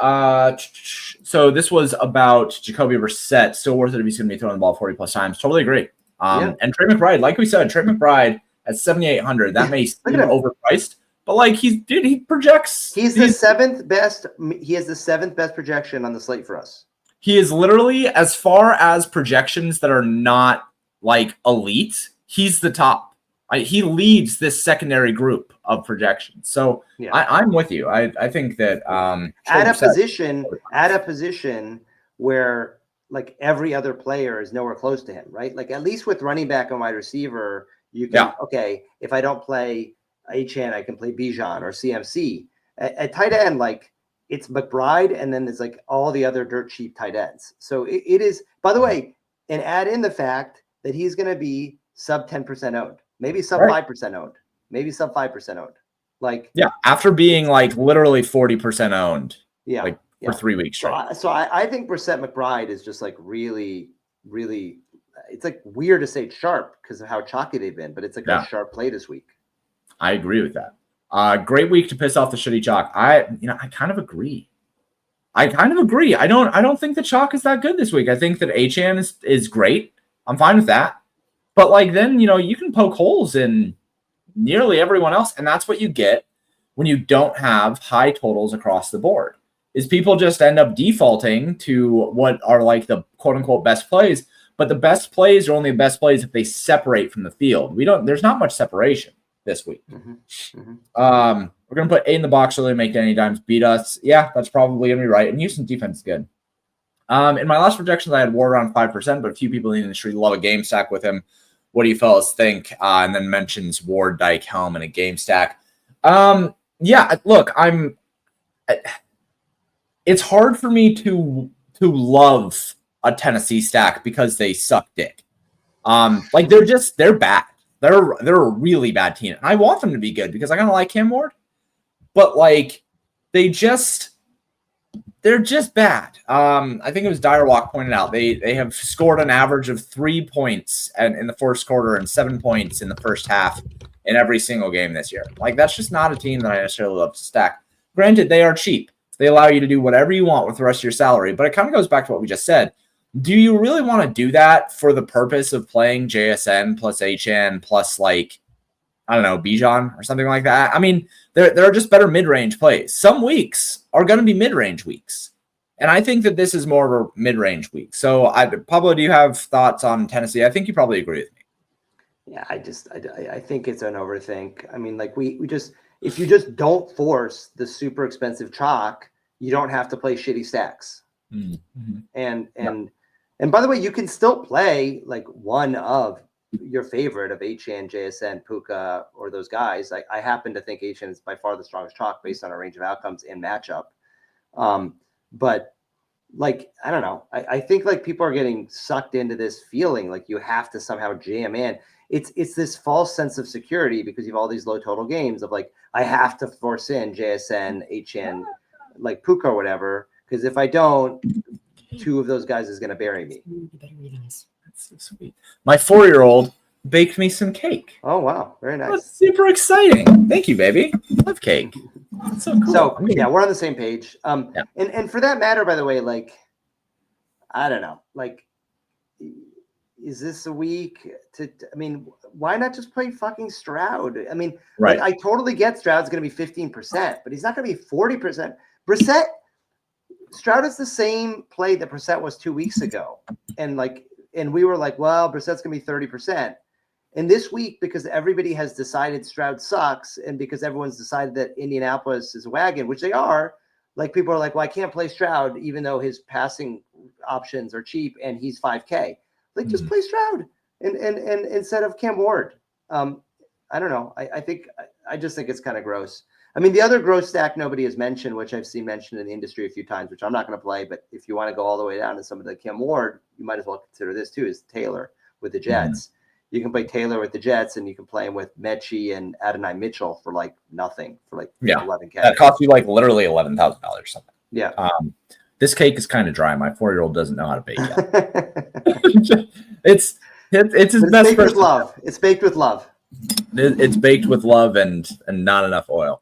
So this was about Jacoby Brissett. Still worth it if he's going to be throwing the ball 40 plus times. Totally agree. And Trey McBride, like we said, Trey McBride at 7,800. That may seem overpriced, but like he projects.
He's the 7th best. He has the 7th best projection on the slate for us.
He is literally, as far as projections that are not like elite, he's the top. He leads this secondary group of projections. So I'm with you. I think that
at a position where like every other player is nowhere close to him, right? Like at least with running back and wide receiver, you can okay, if I don't play Achane, I can play Bijan or CMC. At tight end, like it's McBride, and then there's like all the other dirt cheap tight ends. So it is, by the way, and add in the fact that he's going to be sub 10% owned. Maybe sub 5% owned. Maybe sub 5% owned. Like
after being like literally 40% owned. For 3 weeks straight.
So I think Brissett McBride is just like really, really. It's like weird to say sharp because of how chalky they've been, but it's like a sharp play this week.
I agree with that. Great week to piss off the shitty chalk. I kind of agree. I don't think the chalk is that good this week. I think that Achane is great. I'm fine with that. But like then, you can poke holes in nearly everyone else. And that's what you get when you don't have high totals across the board, is people just end up defaulting to what are like the quote unquote best plays. But the best plays are only the best plays if they separate from the field. There's not much separation this week. We're going to put 8 in the box early, make any dimes beat us. Yeah, that's probably going to be right. And Houston's defense is good. In my last projections, I had Ward around 5%, but a few people in the industry love a game stack with him. What do you fellas think? And then mentions Ward, Dyke, Helm, and a game stack. Look, it's hard for me to love a Tennessee stack because they suck dick. They're bad. They're a really bad team. And I want them to be good because I kind of like Cam Ward. But like they just they're just bad. I think it was Direwalk pointed out they have scored an average of 3 points in the first quarter and 7 points in the first half in every single game this year. Like, that's just not a team that I necessarily love to stack. Granted, they are cheap. They allow you to do whatever you want with the rest of your salary, but it kind of goes back to what we just said. Do you really want to do that for the purpose of playing JSN plus HN plus, like, I don't know, Bijan or something like that? I mean, there are just better mid-range plays. Some weeks are going to be mid-range weeks. And I think that this is more of a mid-range week. So, Pablo, do you have thoughts on Tennessee? I think you probably agree with me.
Yeah, I think it's an overthink. I mean, like we just, if you just don't force the super expensive chalk, you don't have to play shitty stacks.
Mm-hmm.
And by the way, you can still play like one of your favorite of HN, JSN, Puka, or those guys. I happen to think HN is by far the strongest chalk based on a range of outcomes and matchup. But like, I don't know. I think like people are getting sucked into this feeling like you have to somehow jam in. It's this false sense of security because you have all these low total games of like, I have to force in JSN, HN, like Puka or whatever. Because if I don't, two of those guys is going to bury me.
That's so sweet. My 4-year-old baked me some cake.
Oh, wow. Very nice.
That's super exciting. Thank you, baby. Love cake. That's so cool.
So, yeah, we're on the same page.
Yeah.
And for that matter, by the way, like, I don't know, like, is this a week to, I mean, why not just play fucking Stroud? I mean,
right.
Like, I totally get Stroud's going to be 15%, but he's not going to be 40%. Stroud is the same play that Brissett was 2 weeks ago. And we were like, well, Brissett's going to be 30%. And this week, because everybody has decided Stroud sucks, and because everyone's decided that Indianapolis is a wagon, which they are, like people are like, well, I can't play Stroud, even though his passing options are cheap and he's 5K. Like, just play Stroud and instead of Cam Ward. I don't know. I just think it's kind of gross. I mean, the other gross stack nobody has mentioned, which I've seen mentioned in the industry a few times, which I'm not going to play, but if you want to go all the way down to some of the Cam Ward, you might as well consider this too, is Taylor with the Jets. You can play Taylor with the Jets, and you can play him with Mechie and Adonai Mitchell for like nothing, for like $11K. That
costs you like literally $11,000 or something.
Yeah.
This cake is kind of dry. My 4-year-old doesn't know how to bake yet. It's his best
baked with love. It's baked with love.
It's baked with love and not enough oil.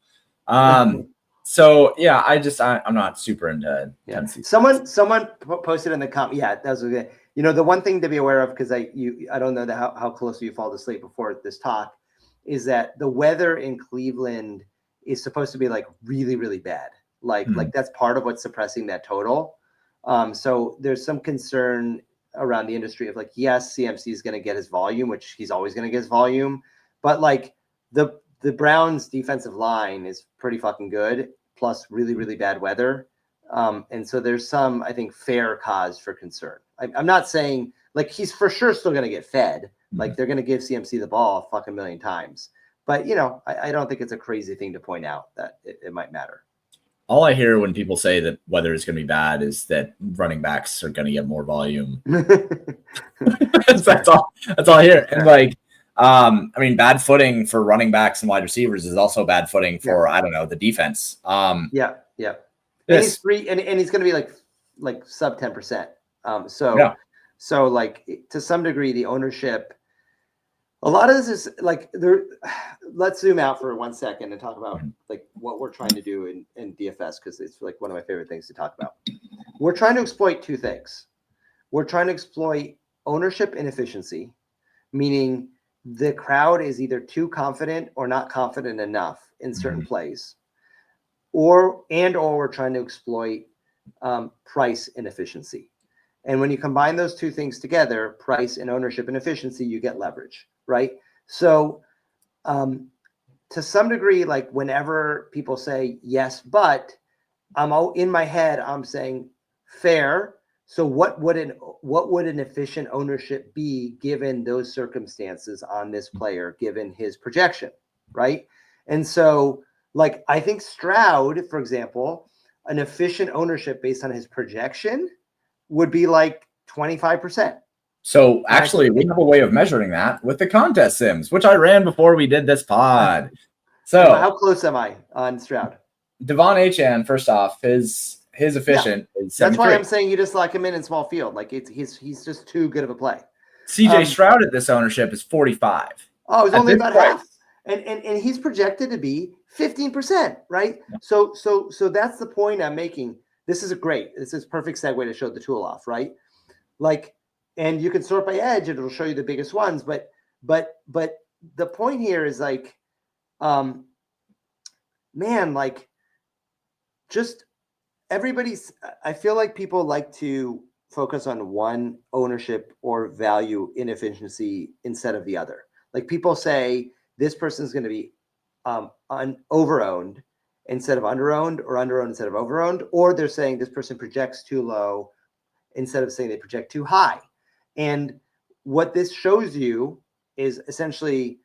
So yeah, I'm not super into Tennessee.
Someone posted in the comment. Yeah, that was good. You know, the one thing to be aware of, because I don't know how closely you fall to sleep before this talk, is that the weather in Cleveland is supposed to be like really, really bad. Like that's part of what's suppressing that total. So there's some concern around the industry of like, yes, CMC is going to get his volume, which he's always going to get his volume, but like the Browns defensive line is pretty fucking good, plus really, really bad weather. And so there's some, I think, fair cause for concern. I'm not saying like he's for sure still going to get fed. Like they're going to give CMC the ball a fucking million times. But, you know, I don't think it's a crazy thing to point out that it might matter.
All I hear when people say that weather is going to be bad is that running backs are going to get more volume. That's all I hear. And like, I mean, bad footing for running backs and wide receivers is also bad footing for, I don't know, the defense.
Yeah. And he's free, and he's going to be like sub 10%. So like to some degree, the ownership, a lot of this is like let's zoom out for 1 second and talk about like what we're trying to do in DFS, because it's like one of my favorite things to talk about. We're trying to exploit two things. We're trying to exploit ownership inefficiency, meaning the crowd is either too confident or not confident enough in certain plays, or we're trying to exploit price inefficiency. And when you combine those two things together, price and ownership and efficiency, you get leverage, right? So to some degree, like whenever people say yes, but in my head, I'm saying fair. So what would an efficient ownership be given those circumstances on this player, given his projection, right? And so like I think Stroud, for example, an efficient ownership based on his projection would be like 25%.
So actually, we have a way of measuring that with the contest sims, which I ran before we did this pod. So
how close am I on Stroud?
Devon Achan, first off, his his efficient is 73.
That's why I'm saying you just lock him in small field. Like he's just too good of a play.
CJ Stroud at this ownership is 45.
Oh, it's only about half. And he's projected to be 15%, right?
Yeah.
So that's the point I'm making. This is perfect segue to show the tool off, right? Like, and you can sort by edge, it'll show you the biggest ones, but the point here is like, man, like just I feel like people like to focus on one ownership or value inefficiency instead of the other. Like people say this person's going to be overowned instead of underowned, or underowned instead of overowned, or they're saying this person projects too low instead of saying they project too high. And what this shows you is essentially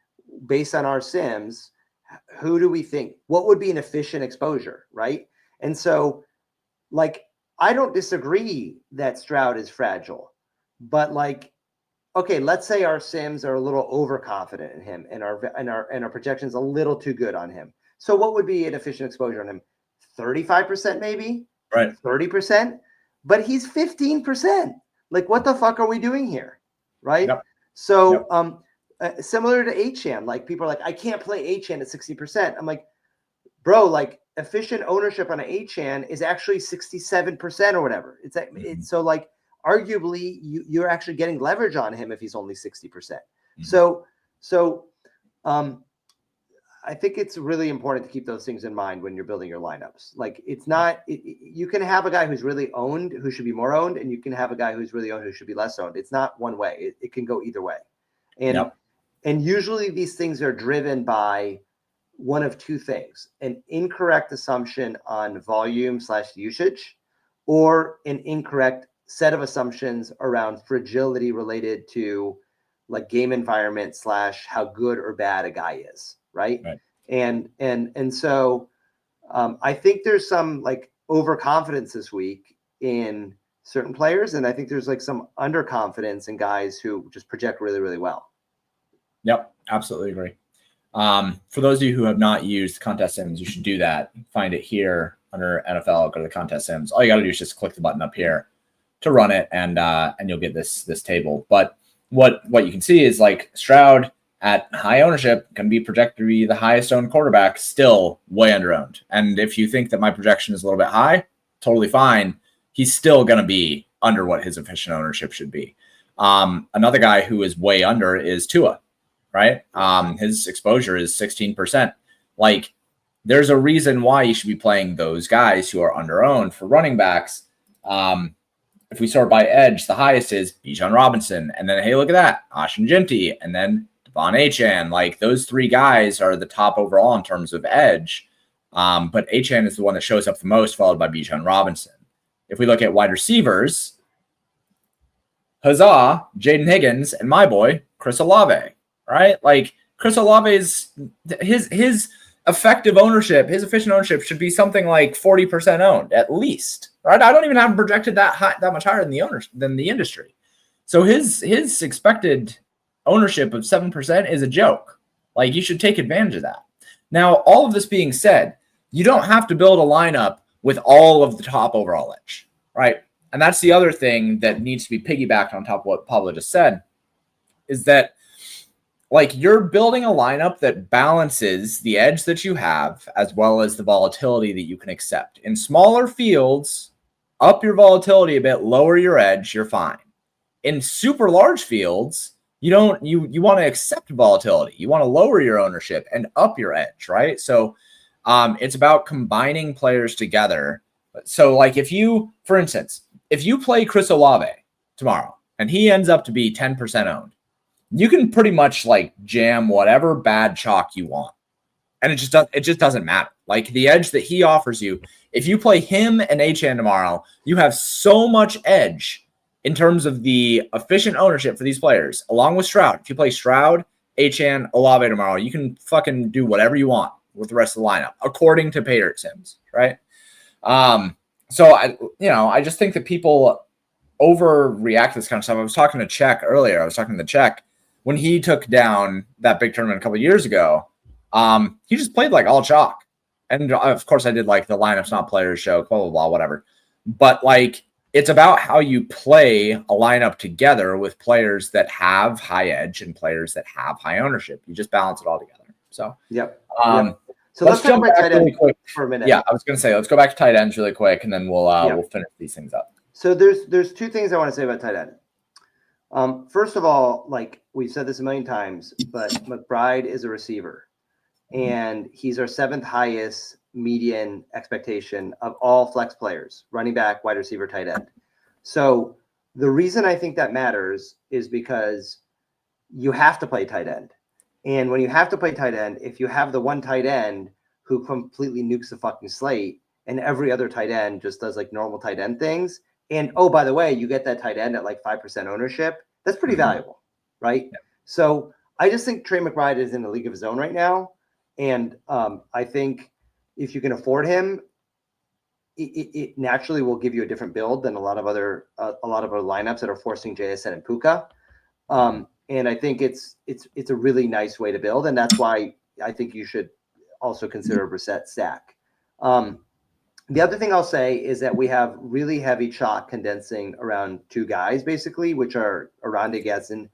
based on our sims, who do we think, what would be an efficient exposure, right? And so like, I don't disagree that Stroud is fragile, but like, okay, let's say our sims are a little overconfident in him and our projections a little too good on him. So what would be an efficient exposure on him? 35% maybe,
right?
30%, but he's 15%. Like, what the fuck are we doing here, right?
Yep.
So similar to Achan, like people are like, I can't play Achan at 60%. I'm like, bro, like efficient ownership on an Achan is actually 67% or whatever. It's so like arguably you're actually getting leverage on him if he's only 60%. So I think it's really important to keep those things in mind when you're building your lineups. Like it's not, you can have a guy who's really owned who should be more owned, and you can have a guy who's really owned who should be less owned. It's not one way. It can go either way. And usually these things are driven by one of two things: an incorrect assumption on volume/usage, or an incorrect set of assumptions around fragility related to like game environment / how good or bad a guy is. Right. And so I think there's some like overconfidence this week in certain players. And I think there's like some underconfidence in guys who just project really, really well.
Yep. Absolutely agree. For those of you who have not used Contest Sims, you should do that. Find it here under NFL, go to the Contest Sims. All you got to do is just click the button up here to run it, and you'll get this table. But what you can see is like Stroud at high ownership can be projected to be the highest owned quarterback, still way under owned. And if you think that my projection is a little bit high, totally fine. He's still going to be under what his efficient ownership should be. Another guy who is way under is Tua, right? His exposure is 16%. Like, there's a reason why you should be playing those guys who are under owned. For running backs, if we sort by edge, the highest is Bijan Robinson. And then, hey, look at that, Ashin Jinty. And then Devon Achane. Like, those three guys are the top overall in terms of edge. But Achane is the one that shows up the most, followed by Bijan Robinson. If we look at wide receivers, Huzzah, Jaden Higgins, and my boy, Chris Olave, right? Like, Chris Olave's, his effective ownership, his efficient ownership should be something like 40% owned, at least, right? I don't even have him projected that much higher than the industry. So his expected ownership of 7% is a joke. Like, you should take advantage of that. Now, all of this being said, you don't have to build a lineup with all of the top overall edge, right? And that's the other thing that needs to be piggybacked on top of what Pablo just said, is that, like, you're building a lineup that balances the edge that you have as well as the volatility that you can accept. In smaller fields, up your volatility a bit, lower your edge, you're fine. In super large fields, you want to accept volatility. You want to lower your ownership and up your edge, right? So it's about combining players together. So, like, for instance, if you play Chris Olave tomorrow and he ends up to be 10% owned, you can pretty much like jam whatever bad chalk you want. And it just doesn't matter. Like, the edge that he offers you, if you play him and Achane tomorrow, you have so much edge in terms of the efficient ownership for these players, along with Stroud. If you play Stroud, Achane, Olave tomorrow, you can fucking do whatever you want with the rest of the lineup, according to Paydirt Sims, right? So I just think that people overreact to this kind of stuff. I was talking to Czech earlier. When he took down that big tournament a couple of years ago. He just played like all chalk. And of course I did like the lineups, not players show, blah, blah, blah, whatever. But like, it's about how you play a lineup together with players that have high edge and players that have high ownership. You just balance it all together. So,
Yep. So
let's
talk
jump
about
back
tight
really
end
quick.
for a minute.
Yeah, I was going to say, let's go back to tight ends really quick, and then we'll finish these things up.
So there's two things I want to say about tight end. First of all, like we've said this a million times, but McBride is a receiver, and he's our 7th highest median expectation of all flex players: running back, wide receiver, tight end. So the reason I think that matters is because you have to play tight end. And when you have to play tight end, if you have the one tight end who completely nukes the fucking slate and every other tight end just does like normal tight end things, and oh, by the way, you get that tight end at like 5% ownership, that's pretty valuable, right? Yeah. So I just think Trey McBride is in a league of his own right now. And I think if you can afford him, it naturally will give you a different build than a lot of other lineups that are forcing JSN and Puka. And I think it's a really nice way to build, and that's why I think you should also consider a Brissett stack. The other thing I'll say is that we have really heavy chalk condensing around 2 guys, basically, which are Aranda Gadsden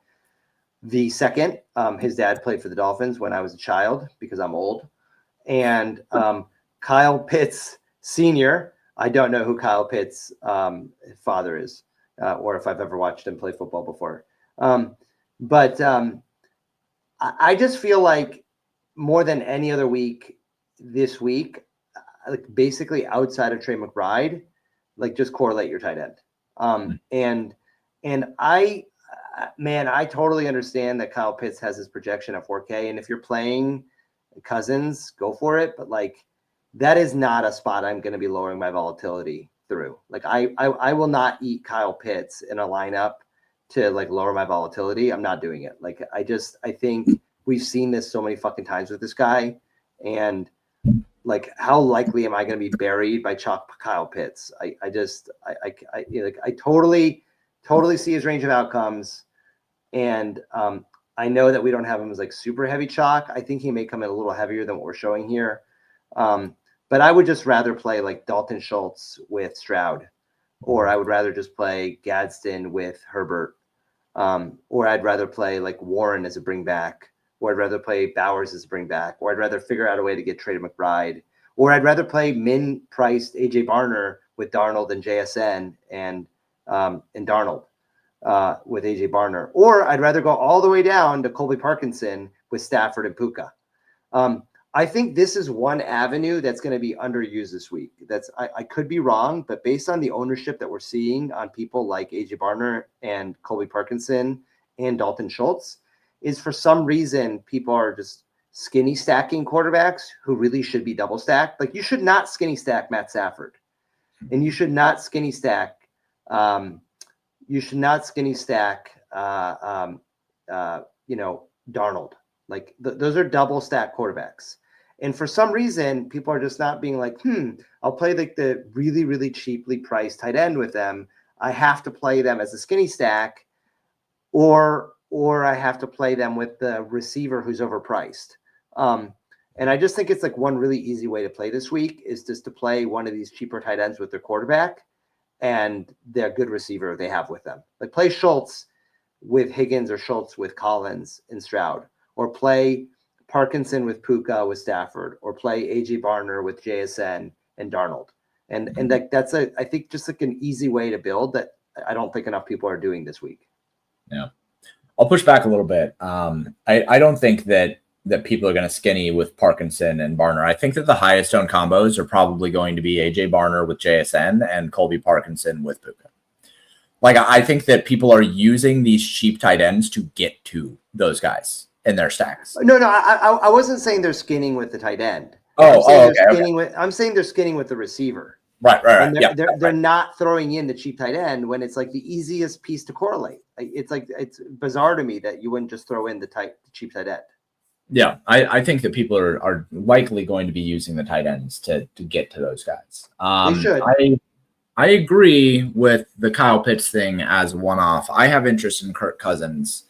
the second. His dad played for the Dolphins when I was a child because I'm old. And Kyle Pitts Sr. I don't know who Kyle Pitts' father is, or if I've ever watched him play football before. But I just feel like more than any other week this week, like basically outside of Trey McBride, like just correlate your tight end. And I totally understand that Kyle Pitts has his projection at 4K. And if you're playing Cousins, go for it. But like, that is not a spot I'm going to be lowering my volatility through. Like I will not eat Kyle Pitts in a lineup to like lower my volatility. I'm not doing it. Like, I think we've seen this so many fucking times with this guy. And like, how likely am I going to be buried by chalk Kyle Pitts? I totally see his range of outcomes. And I know that we don't have him as like super heavy chalk. I think he may come in a little heavier than what we're showing here. But I would just rather play like Dalton Schultz with Stroud, or I would rather just play Gadsden with Herbert. Or I'd rather play like Warren as a bring back, or I'd rather play Bowers as a bring back, or I'd rather figure out a way to get traded McBride, or I'd rather play min-priced AJ Barner with Darnold and JSN and Darnold with AJ Barner, or I'd rather go all the way down to Colby Parkinson with Stafford and Puka. I think this is one avenue that's going to be underused this week. I could be wrong, but based on the ownership that we're seeing on people like AJ Barner and Colby Parkinson and Dalton Schultz, is for some reason people are just skinny stacking quarterbacks who really should be double stacked. Like, you should not skinny stack Matt Stafford, and you should not skinny stack. Darnold. Like, those are double stack quarterbacks. And for some reason, people are just not being like, I'll play like the really, really cheaply priced tight end with them. I have to play them as a skinny stack, or I have to play them with the receiver who's overpriced. And I just think it's like one really easy way to play this week is just to play one of these cheaper tight ends with their quarterback and their good receiver they have with them. Like, play Schultz with Higgins or Schultz with Collins and Stroud, or play Parkinson with Puka with Stafford, or play AJ Barner with JSN and Darnold. And that's I think just like an easy way to build that I don't think enough people are doing this week.
Yeah. I'll push back a little bit. I don't think that people are going to skinny with Parkinson and Barner. I think that the highest owned combos are probably going to be AJ Barner with JSN and Colby Parkinson with Puka. Like, I think that people are using these cheap tight ends to get to those guys in their stacks.
No, I wasn't saying they're skinning with the tight end. I'm saying they're skinning with the receiver.
Right.
And they're not throwing in the cheap tight end when it's like the easiest piece to correlate. It's bizarre to me that you wouldn't just throw in the cheap tight end.
Yeah, I think that people are likely going to be using the tight ends to get to those guys.
They should.
I agree with the Kyle Pitts thing as one-off. I have interest in Kirk Cousins.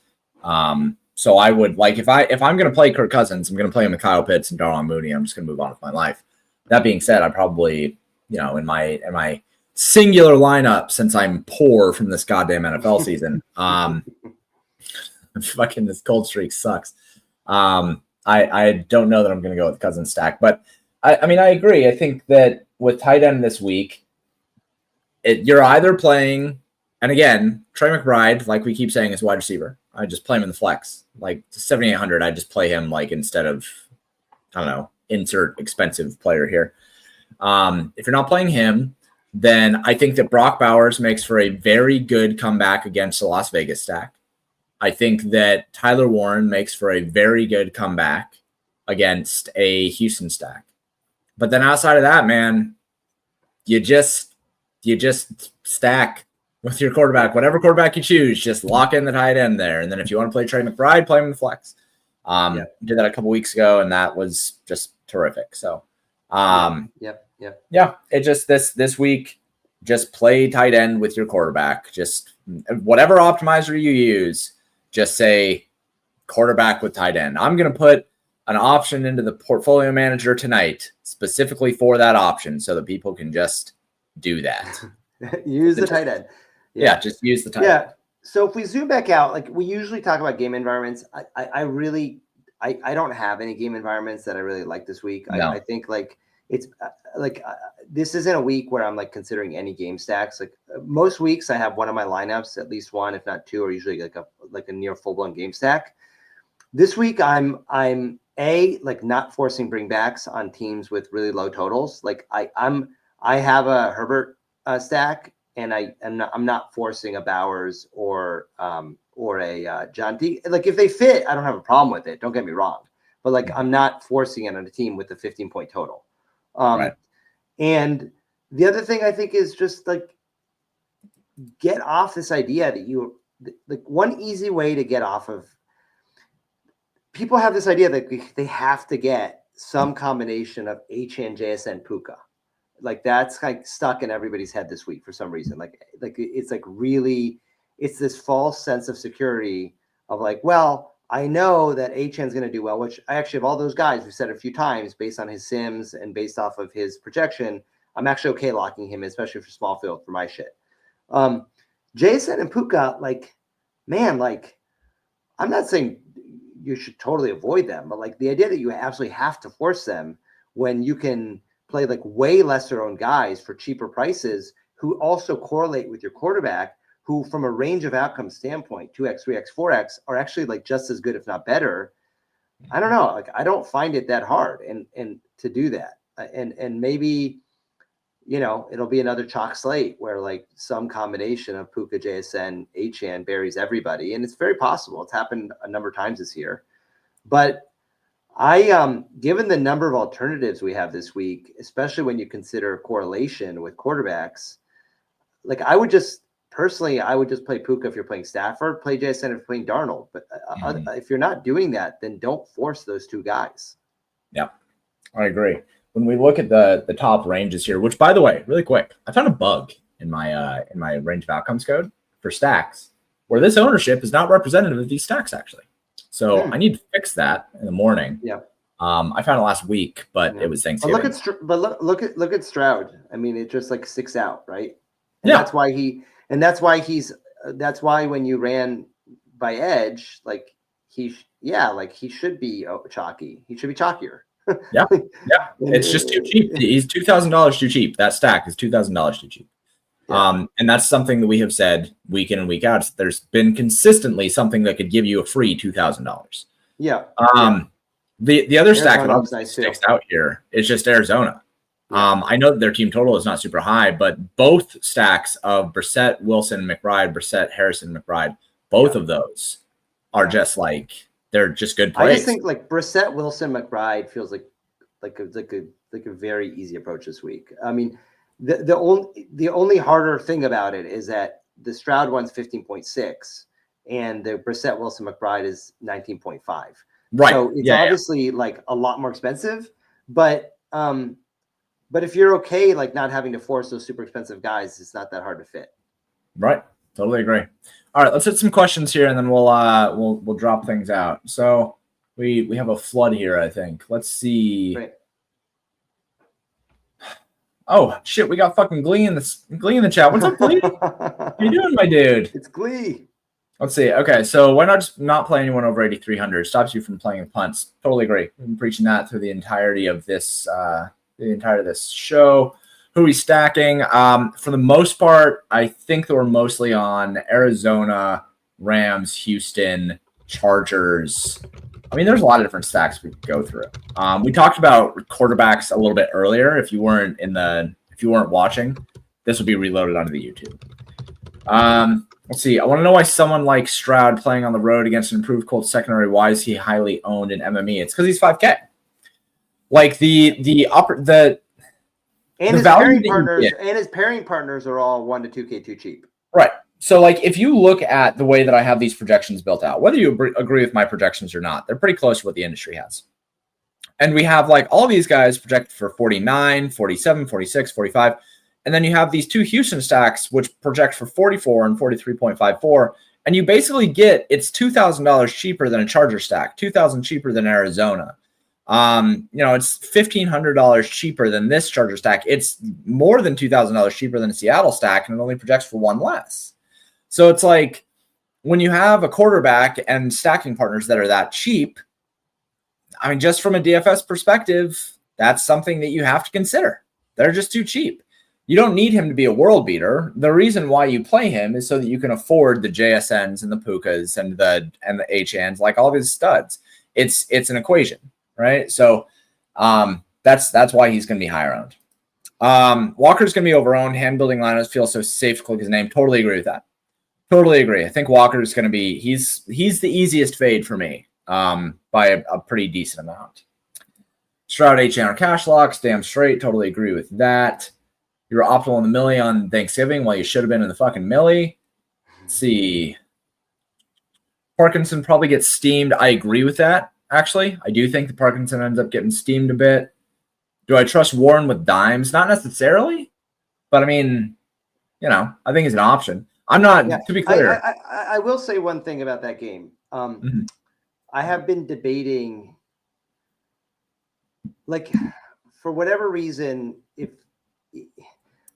So I would like, if I'm going to play Kirk Cousins, I'm going to play him with Kyle Pitts and Darnell Mooney. I'm just going to move on with my life. That being said, I probably, in my singular lineup since I'm poor from this goddamn NFL season. Fucking this cold streak sucks. I don't know that I'm going to go with Cousins stack, but I mean, I agree. I think that with tight end this week, you're either playing, and again, Trey McBride, like we keep saying, is wide receiver. I just play him in the flex. Like 7,800, I just play him like instead of, I don't know, insert expensive player here. If you're not playing him, then I think that Brock Bowers makes for a very good comeback against the Las Vegas stack. I think that Tyler Warren makes for a very good comeback against a Houston stack. But then outside of that, man, you just stack with your quarterback. Whatever quarterback you choose, just lock in the tight end there. And then if you want to play Trey McBride, play him in the flex. Did that a couple weeks ago, and that was just terrific. So, yeah. It just this week, just play tight end with your quarterback. Just whatever optimizer you use, just say quarterback with tight end. I'm going to put an option into the portfolio manager tonight specifically for that option so that people can just do that.
Use the tight end.
Yeah, just use the tight end.
Yeah. So if we zoom back out, like we usually talk about game environments, I don't have any game environments that I really like this week. No. I think like it's like this isn't a week where I'm like considering any game stacks. Like most weeks I have one of my lineups, at least one, if not two, are usually like a near full-blown game stack. This week I'm like not forcing bringbacks on teams with really low totals. Like I have a Herbert stack, and I'm not forcing a Bowers or a John D. Like if they fit, I don't have a problem with it. Don't get me wrong, but like I'm not forcing it on a team with a 15-point total. Right. And the other thing I think is just like get off this idea that like one easy way to get off of. People have this idea that they have to get some combination of HN, JSN, Puka. Like that's like stuck in everybody's head this week for some reason. Like it's like really, it's this false sense of security of like, well, I know that HN is going to do well, which I actually have all those guys. We've said a few times based on his sims and based off of his projection. I'm actually okay locking him, especially for small field for my shit. JSN and Puka, like, man, like I'm not saying you should totally avoid them, but like the idea that you absolutely have to force them when you can play like way lesser owned guys for cheaper prices who also correlate with your quarterback, who from a range of outcome standpoint, 2x, 3x, 4x are actually like just as good, if not better. I don't know. Like I don't find it that hard and to do that. And maybe, you know, it'll be another chalk slate where like some combination of Puka, JSN, HN buries everybody. And it's very possible. It's happened a number of times this year. But given the number of alternatives we have this week, especially when you consider correlation with quarterbacks, like I would just play Puka if you're playing Stafford, play JSN if you're playing Darnold. But if you're not doing that, then don't force those two guys.
Yeah, I agree. When we look at the top ranges here, which by the way, really quick, I found a bug in my range of outcomes code for stacks where this ownership is not representative of these stacks actually. So I need to fix that in the morning.
Yeah.
I found it last week, but it was Thanksgiving.
Look at Stroud. I mean, it just like sticks out, right? And
yeah.
That's why when you ran by edge, like he should be chalky. He should be chalkier.
Yeah. It's just too cheap. He's $2,000 too cheap. That stack is $2,000 too cheap. Yeah. And that's something that we have said week in and week out. There's been consistently something that could give you a free $2,000.
Yeah.
The other stack that sticks out here is just Arizona. Yeah. I know that their team total is not super high, but both stacks of Brissett, Wilson, McBride, Brissett, Harrison, McBride, both of those are just like they're just good plays.
I just think like Brissett, Wilson, McBride feels like a very easy approach this week. I mean, the only harder thing about it is that the Stroud one's 15.6 and the Brissett, Wilson, McBride is 19.5.
Right.
So it's obviously like a lot more expensive, but if you're okay, like not having to force those super expensive guys, it's not that hard to fit.
Right. Totally agree. All right, let's hit some questions here, and then we'll drop things out. So we have a flood here, I think. Let's see.
Right.
Oh shit, we got fucking Glee in the chat. What's up, Glee? How you doing, my dude?
It's Glee.
Let's see. Okay, so why not just not play anyone over 8,300? Stops you from playing with punts. Totally agree. I've been preaching that through the entirety of this show. Who are we stacking? For the most part, I think that we're mostly on Arizona, Rams, Houston, Chargers. I mean, there's a lot of different stacks we could go through. We talked about quarterbacks a little bit earlier. If you weren't watching, this would be reloaded onto the YouTube. Let's see. I want to know why someone like Stroud playing on the road against an improved Colts secondary, why is he highly owned in MME? It's because he's 5K. Like his
pairing partners are all 1 to 2K too cheap.
Right. So like if you look at the way that I have these projections built out, whether you agree with my projections or not, they're pretty close to what the industry has. And we have like all these guys projected for 49, 47, 46, 45. And then you have these two Houston stacks, which project for 44 and 43.54. And you basically get, it's $2,000 cheaper than a Charger stack, $2,000 cheaper than Arizona. It's $1,500 cheaper than this Charger stack. It's more than $2,000 cheaper than a Seattle stack, and it only projects for one less. So it's like when you have a quarterback and stacking partners that are that cheap, I mean, just from a DFS perspective, that's something that you have to consider. They're just too cheap. You don't need him to be a world beater. The reason why you play him is so that you can afford the JSNs and the Pukas and the HNs, like all of his studs. It's an equation, right? So that's why he's going to be higher owned. Walker's going to be over-owned. Hand building lineups feel so safe to click his name. Totally agree with that. Totally agree. I think Walker's going to be he's the easiest fade for me by a pretty decent amount. Stroud HN or cash locks, damn straight. Totally agree with that. You were optimal in the millie on Thanksgiving while you should have been in the fucking millie. Let's see. Parkinson probably gets steamed. I agree with that, actually. I do think the Parkinson ends up getting steamed a bit. Do I trust Warren with dimes? Not necessarily. But, I mean, I think it's an option. I'm not, to be clear.
I will say one thing about that game. I have been debating, like, for whatever reason,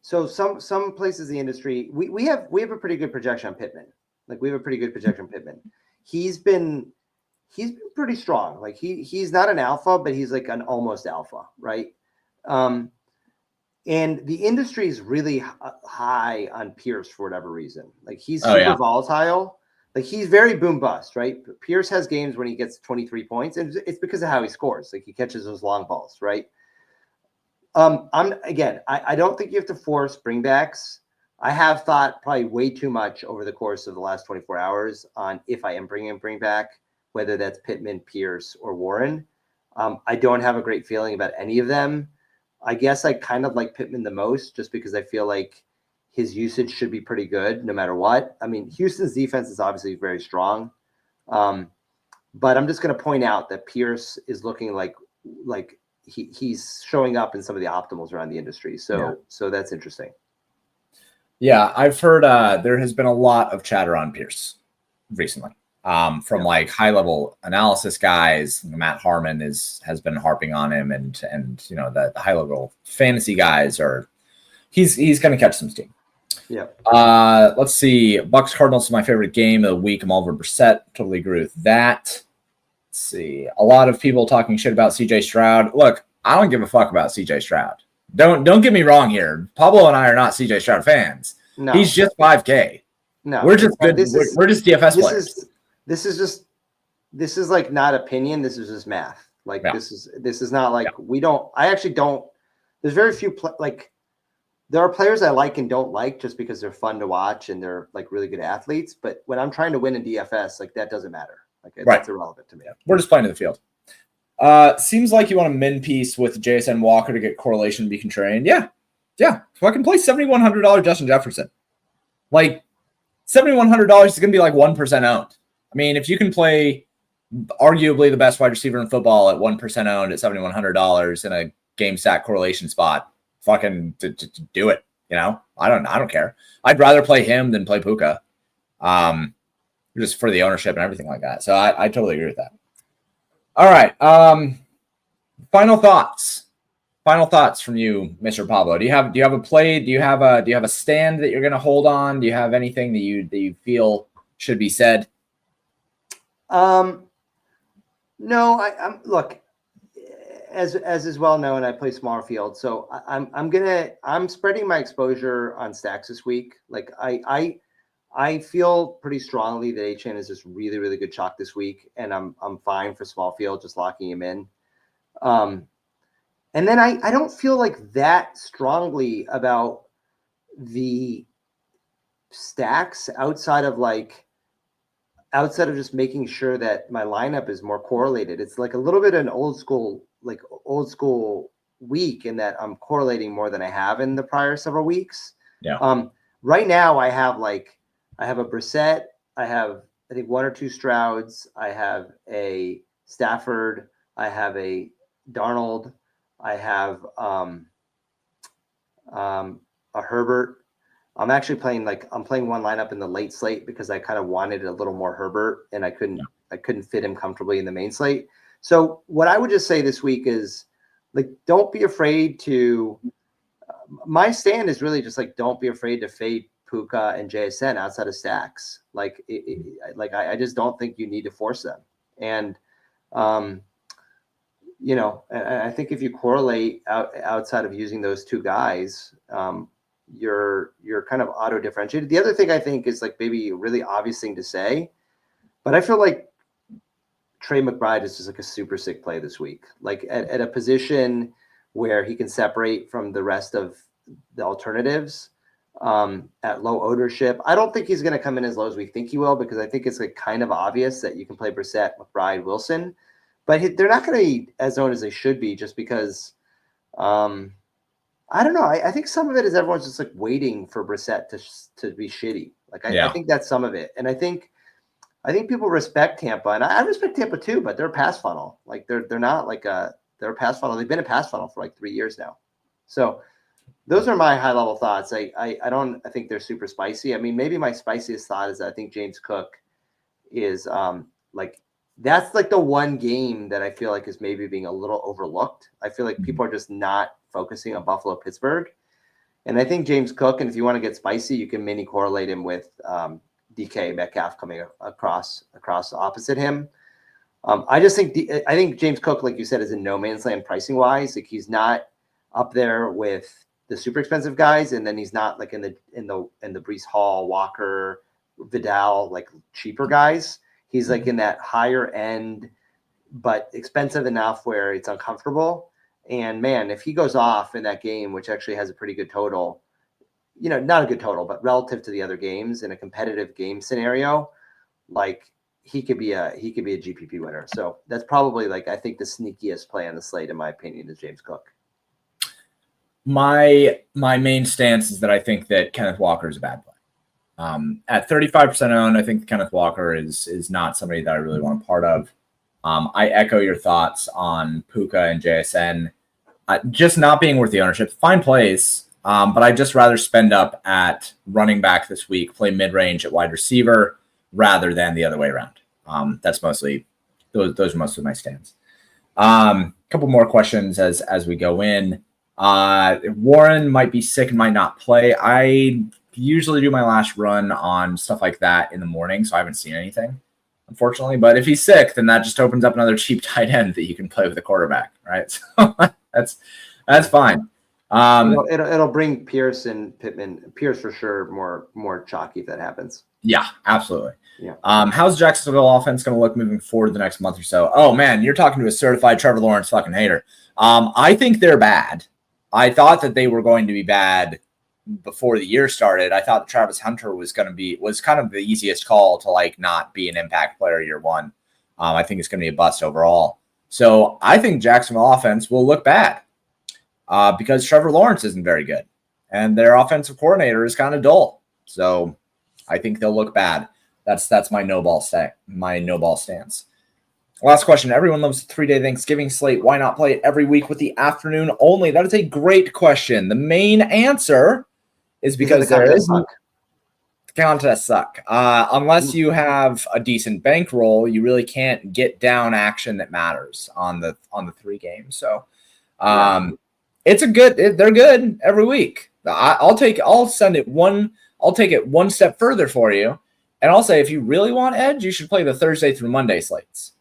some places in the industry, we have a pretty good projection on Pittman. Like, we have a pretty good projection on Pittman. He's been pretty strong. Like, he's not an alpha, but he's like an almost alpha, right? And the industry is really high on Pierce for whatever reason. Like, he's super volatile. Like, he's very boom bust, right? Pierce has games when he gets 23 points, and it's because of how he scores. Like, he catches those long balls, right? I don't think you have to force bringbacks. I have thought probably way too much over the course of the last 24 hours on if I am bringing a bringback, whether that's Pittman, Pierce, or Warren. I don't have a great feeling about any of them. I guess I kind of like Pittman the most just because I feel like his usage should be pretty good no matter what. I mean, Houston's defense is obviously very strong. But I'm just going to point out that Pierce is looking like he's showing up in some of the optimals around the industry. So that's interesting.
Yeah, I've heard there has been a lot of chatter on Pierce recently from like high level analysis guys. Matt Harmon has been harping on him, and the high level fantasy guys he's going to catch some steam.
Yeah.
Let's see. Bucks Cardinals is my favorite game of the week. I'm all over Brissett. Totally agree with that. Let's see. A lot of people talking shit about CJ Stroud. Look, I don't give a fuck about CJ Stroud. Don't get me wrong here. Pablo and I are not CJ Stroud fans.
No.
He's just 5K.
No.
We're just good. We're just DFS players.
This is like not opinion. This is just math. Like this is not like I actually don't. There's very few there are players I like and don't like just because they're fun to watch and they're like really good athletes. But when I'm trying to win in DFS, like that doesn't matter. Like that's irrelevant to me.
Yeah. We're just playing in the field. Seems like you want a min piece with JSN Walker to get correlation to be contrarian. Yeah. So I can play $7,100 Justin Jefferson. Like $7,100 is going to be like 1% owned. I mean, if you can play arguably the best wide receiver in football at 1% owned at $7,100 in a game stack correlation spot, fucking do it. I don't care. I'd rather play him than play Puka. Just for the ownership and everything like that. So I totally agree with that. All right. Final thoughts. Final thoughts from you, Mr. Pablo. Do you have a play? Do you have a stand that you're going to hold on? Do you have anything that you feel should be said?
No, I'm look, as is well known, I play smaller fields, so I'm spreading my exposure on stacks this week. Like I feel pretty strongly that HN is just really, really good chalk this week, and I'm fine for small field, just locking him in. And then I don't feel like that strongly about the stacks outside of just making sure that my lineup is more correlated. It's like a little bit an old school week in that I'm correlating more than I have in the prior several weeks.
Yeah.
Right now I have a Brissett, I have I think one or two Strouds, I have a Stafford, I have a Darnold, I have a Herbert. I'm actually playing one lineup in the late slate because I kind of wanted a little more Herbert, and I couldn't fit him comfortably in the main slate. So what I would just say this week is don't be afraid to. My stand is really just don't be afraid to fade Puka and JSN outside of stacks. I just don't think you need to force them. And I think if you correlate outside of using those two guys, you're kind of auto differentiated. The other thing I think is maybe a really obvious thing to say, but I feel like Trey McBride is just a super sick play this week, at a position where he can separate from the rest of the alternatives at low ownership. I don't think he's going to come in as low as we think he will, because I think it's kind of obvious that you can play Brissett, McBride, Wilson, but they're not going to be as owned as they should be, just because I don't know. I think some of it is everyone's just waiting for Brissett to be shitty. I think that's some of it. And I think people respect Tampa, and I respect Tampa too, but they're a pass funnel. They're not they're a pass funnel. They've been a pass funnel for 3 years now. So those are my high level thoughts. I think they're super spicy. I mean, maybe my spiciest thought is that I think James Cook is that's the one game that I feel is maybe being a little overlooked. I feel like people are just not focusing on Buffalo, Pittsburgh. And I think James Cook, and if you want to get spicy, you can mini correlate him with DK Metcalf coming across opposite him. I think James Cook, like you said, is in no man's land pricing wise. He's not up there with the super expensive guys, and then he's not in the Breece Hall, Walker, Vidal, cheaper guys. He's in that higher end, but expensive enough where it's uncomfortable. And man, if he goes off in that game, which actually has a pretty good total, not a good total, but relative to the other games in a competitive game scenario, he could be a GPP winner. So that's probably I think the sneakiest play on the slate, in my opinion, is James Cook.
My main stance is that I think that Kenneth Walker is a bad play. At 35% owned, I think Kenneth Walker is not somebody that I really want a part of. I echo your thoughts on Puka and JSN. Just not being worth the ownership. Fine plays, but I'd just rather spend up at running back this week, play mid-range at wide receiver rather than the other way around. That's mostly those are mostly my stands. Couple more questions as we go in. Warren might be sick and might not play. I usually do my last run on stuff like that in the morning, so I haven't seen anything, unfortunately. But if he's sick, then that just opens up another cheap tight end that you can play with a quarterback, right? So that's fine.
It'll bring Pierce and Pittman. Pierce for sure more chalky if that happens.
Yeah, absolutely.
Yeah.
How's Jacksonville offense going to look moving forward the next month or so? Oh man, you're talking to a certified Trevor Lawrence fucking hater. I think they're bad. I thought that they were going to be bad before the year started. I thought Travis Hunter was kind of the easiest call to not be an impact player year one. I think it's going to be a bust overall. So I think Jacksonville offense will look bad because Trevor Lawrence isn't very good and their offensive coordinator is kind of dull. So I think they'll look bad. That's my no ball stance. Last question. Everyone loves the 3-day Thanksgiving slate. Why not play it every week with the afternoon only? That is a great question. The main answer is because there is contests suck. Unless you have a decent bankroll, you really can't get down action that matters on the 3 games. So They're good every week. I'll take it one step further for you. And I'll say, if you really want edge, you should play the Thursday through Monday slates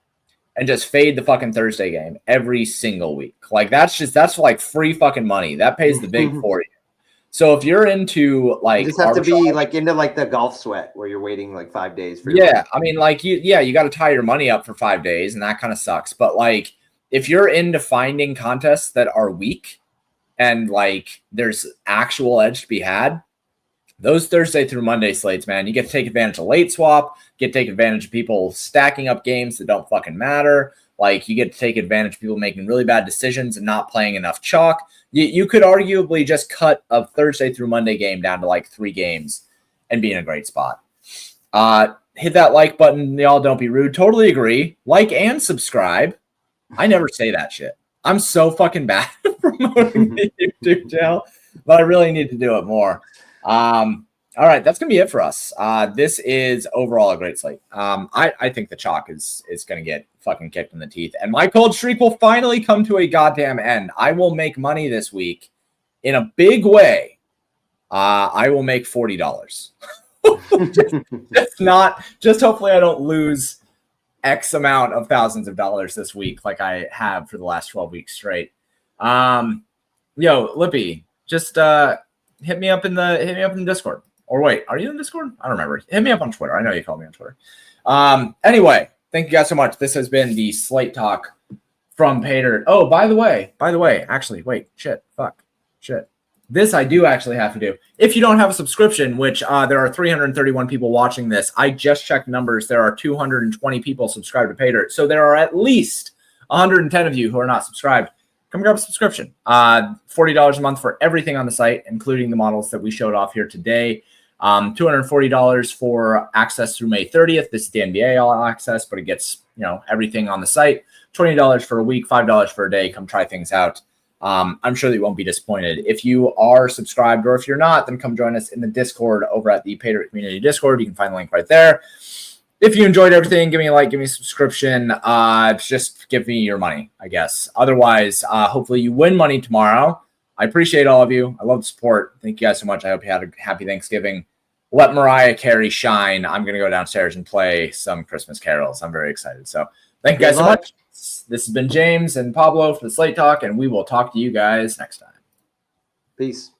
and just fade the fucking Thursday game every single week. Like that's like free fucking money. That pays the big for you. So if you're into like,
you just have to be like into like the golf sweat where you're waiting like 5 days for
your I mean, like you got to tie your money up for 5 days, and that kind of sucks. But like, if you're into finding contests that are weak and like there's actual edge to be had, those Thursday through Monday slates, man, you get to take advantage of late swap, get to take advantage of people stacking up games that don't fucking matter. Like, you get to take advantage of people making really bad decisions and not playing enough chalk. You could arguably just cut a Thursday through Monday game down to like 3 games and be in a great spot. Hit that like button. Y'all don't be rude. Totally agree. Like and subscribe. I never say that shit. I'm so fucking bad at promoting the YouTube channel, but I really need to do it more. All right, that's gonna be it for us. This is overall a great slate. I think the chalk is gonna get fucking kicked in the teeth, and my cold streak will finally come to a goddamn end. I will make money this week in a big way. I will make $40. just hopefully I don't lose X amount of thousands of dollars this week like I have for the last 12 weeks straight. Yo, Lippy, just hit me up in the Discord. Or wait, are you in Discord? I don't remember. Hit me up on Twitter. I know you called me on Twitter. Anyway, thank you guys so much. This has been the Slate Talk from Paydirt. Oh, by the way, actually, wait, shit. This I do actually have to do. If you don't have a subscription, which there are 331 people watching this, I just checked numbers. There are 220 people subscribed to Paydirt. So there are at least 110 of you who are not subscribed. Come grab a subscription. $40 a month for everything on the site, including the models that we showed off here today. $240 for access through May 30th. This is the NBA all access, but it gets everything on the site. $20 for a week, $5 for a day. Come try things out. I'm sure that you won't be disappointed. If you are subscribed, or if you're not, then come join us in the Discord over at the Paydirt Community Discord. You can find the link right there. If you enjoyed everything, give me a like, give me a subscription. Just give me your money, I guess. Otherwise, hopefully you win money tomorrow. I appreciate all of you. I love the support. Thank you guys so much. I hope you had a happy Thanksgiving. Let Mariah Carey shine. I'm going to go downstairs and play some Christmas carols. I'm very excited. So thank you guys so much. This has been James and Pablo for the Slate Talk, and we will talk to you guys next time.
Peace.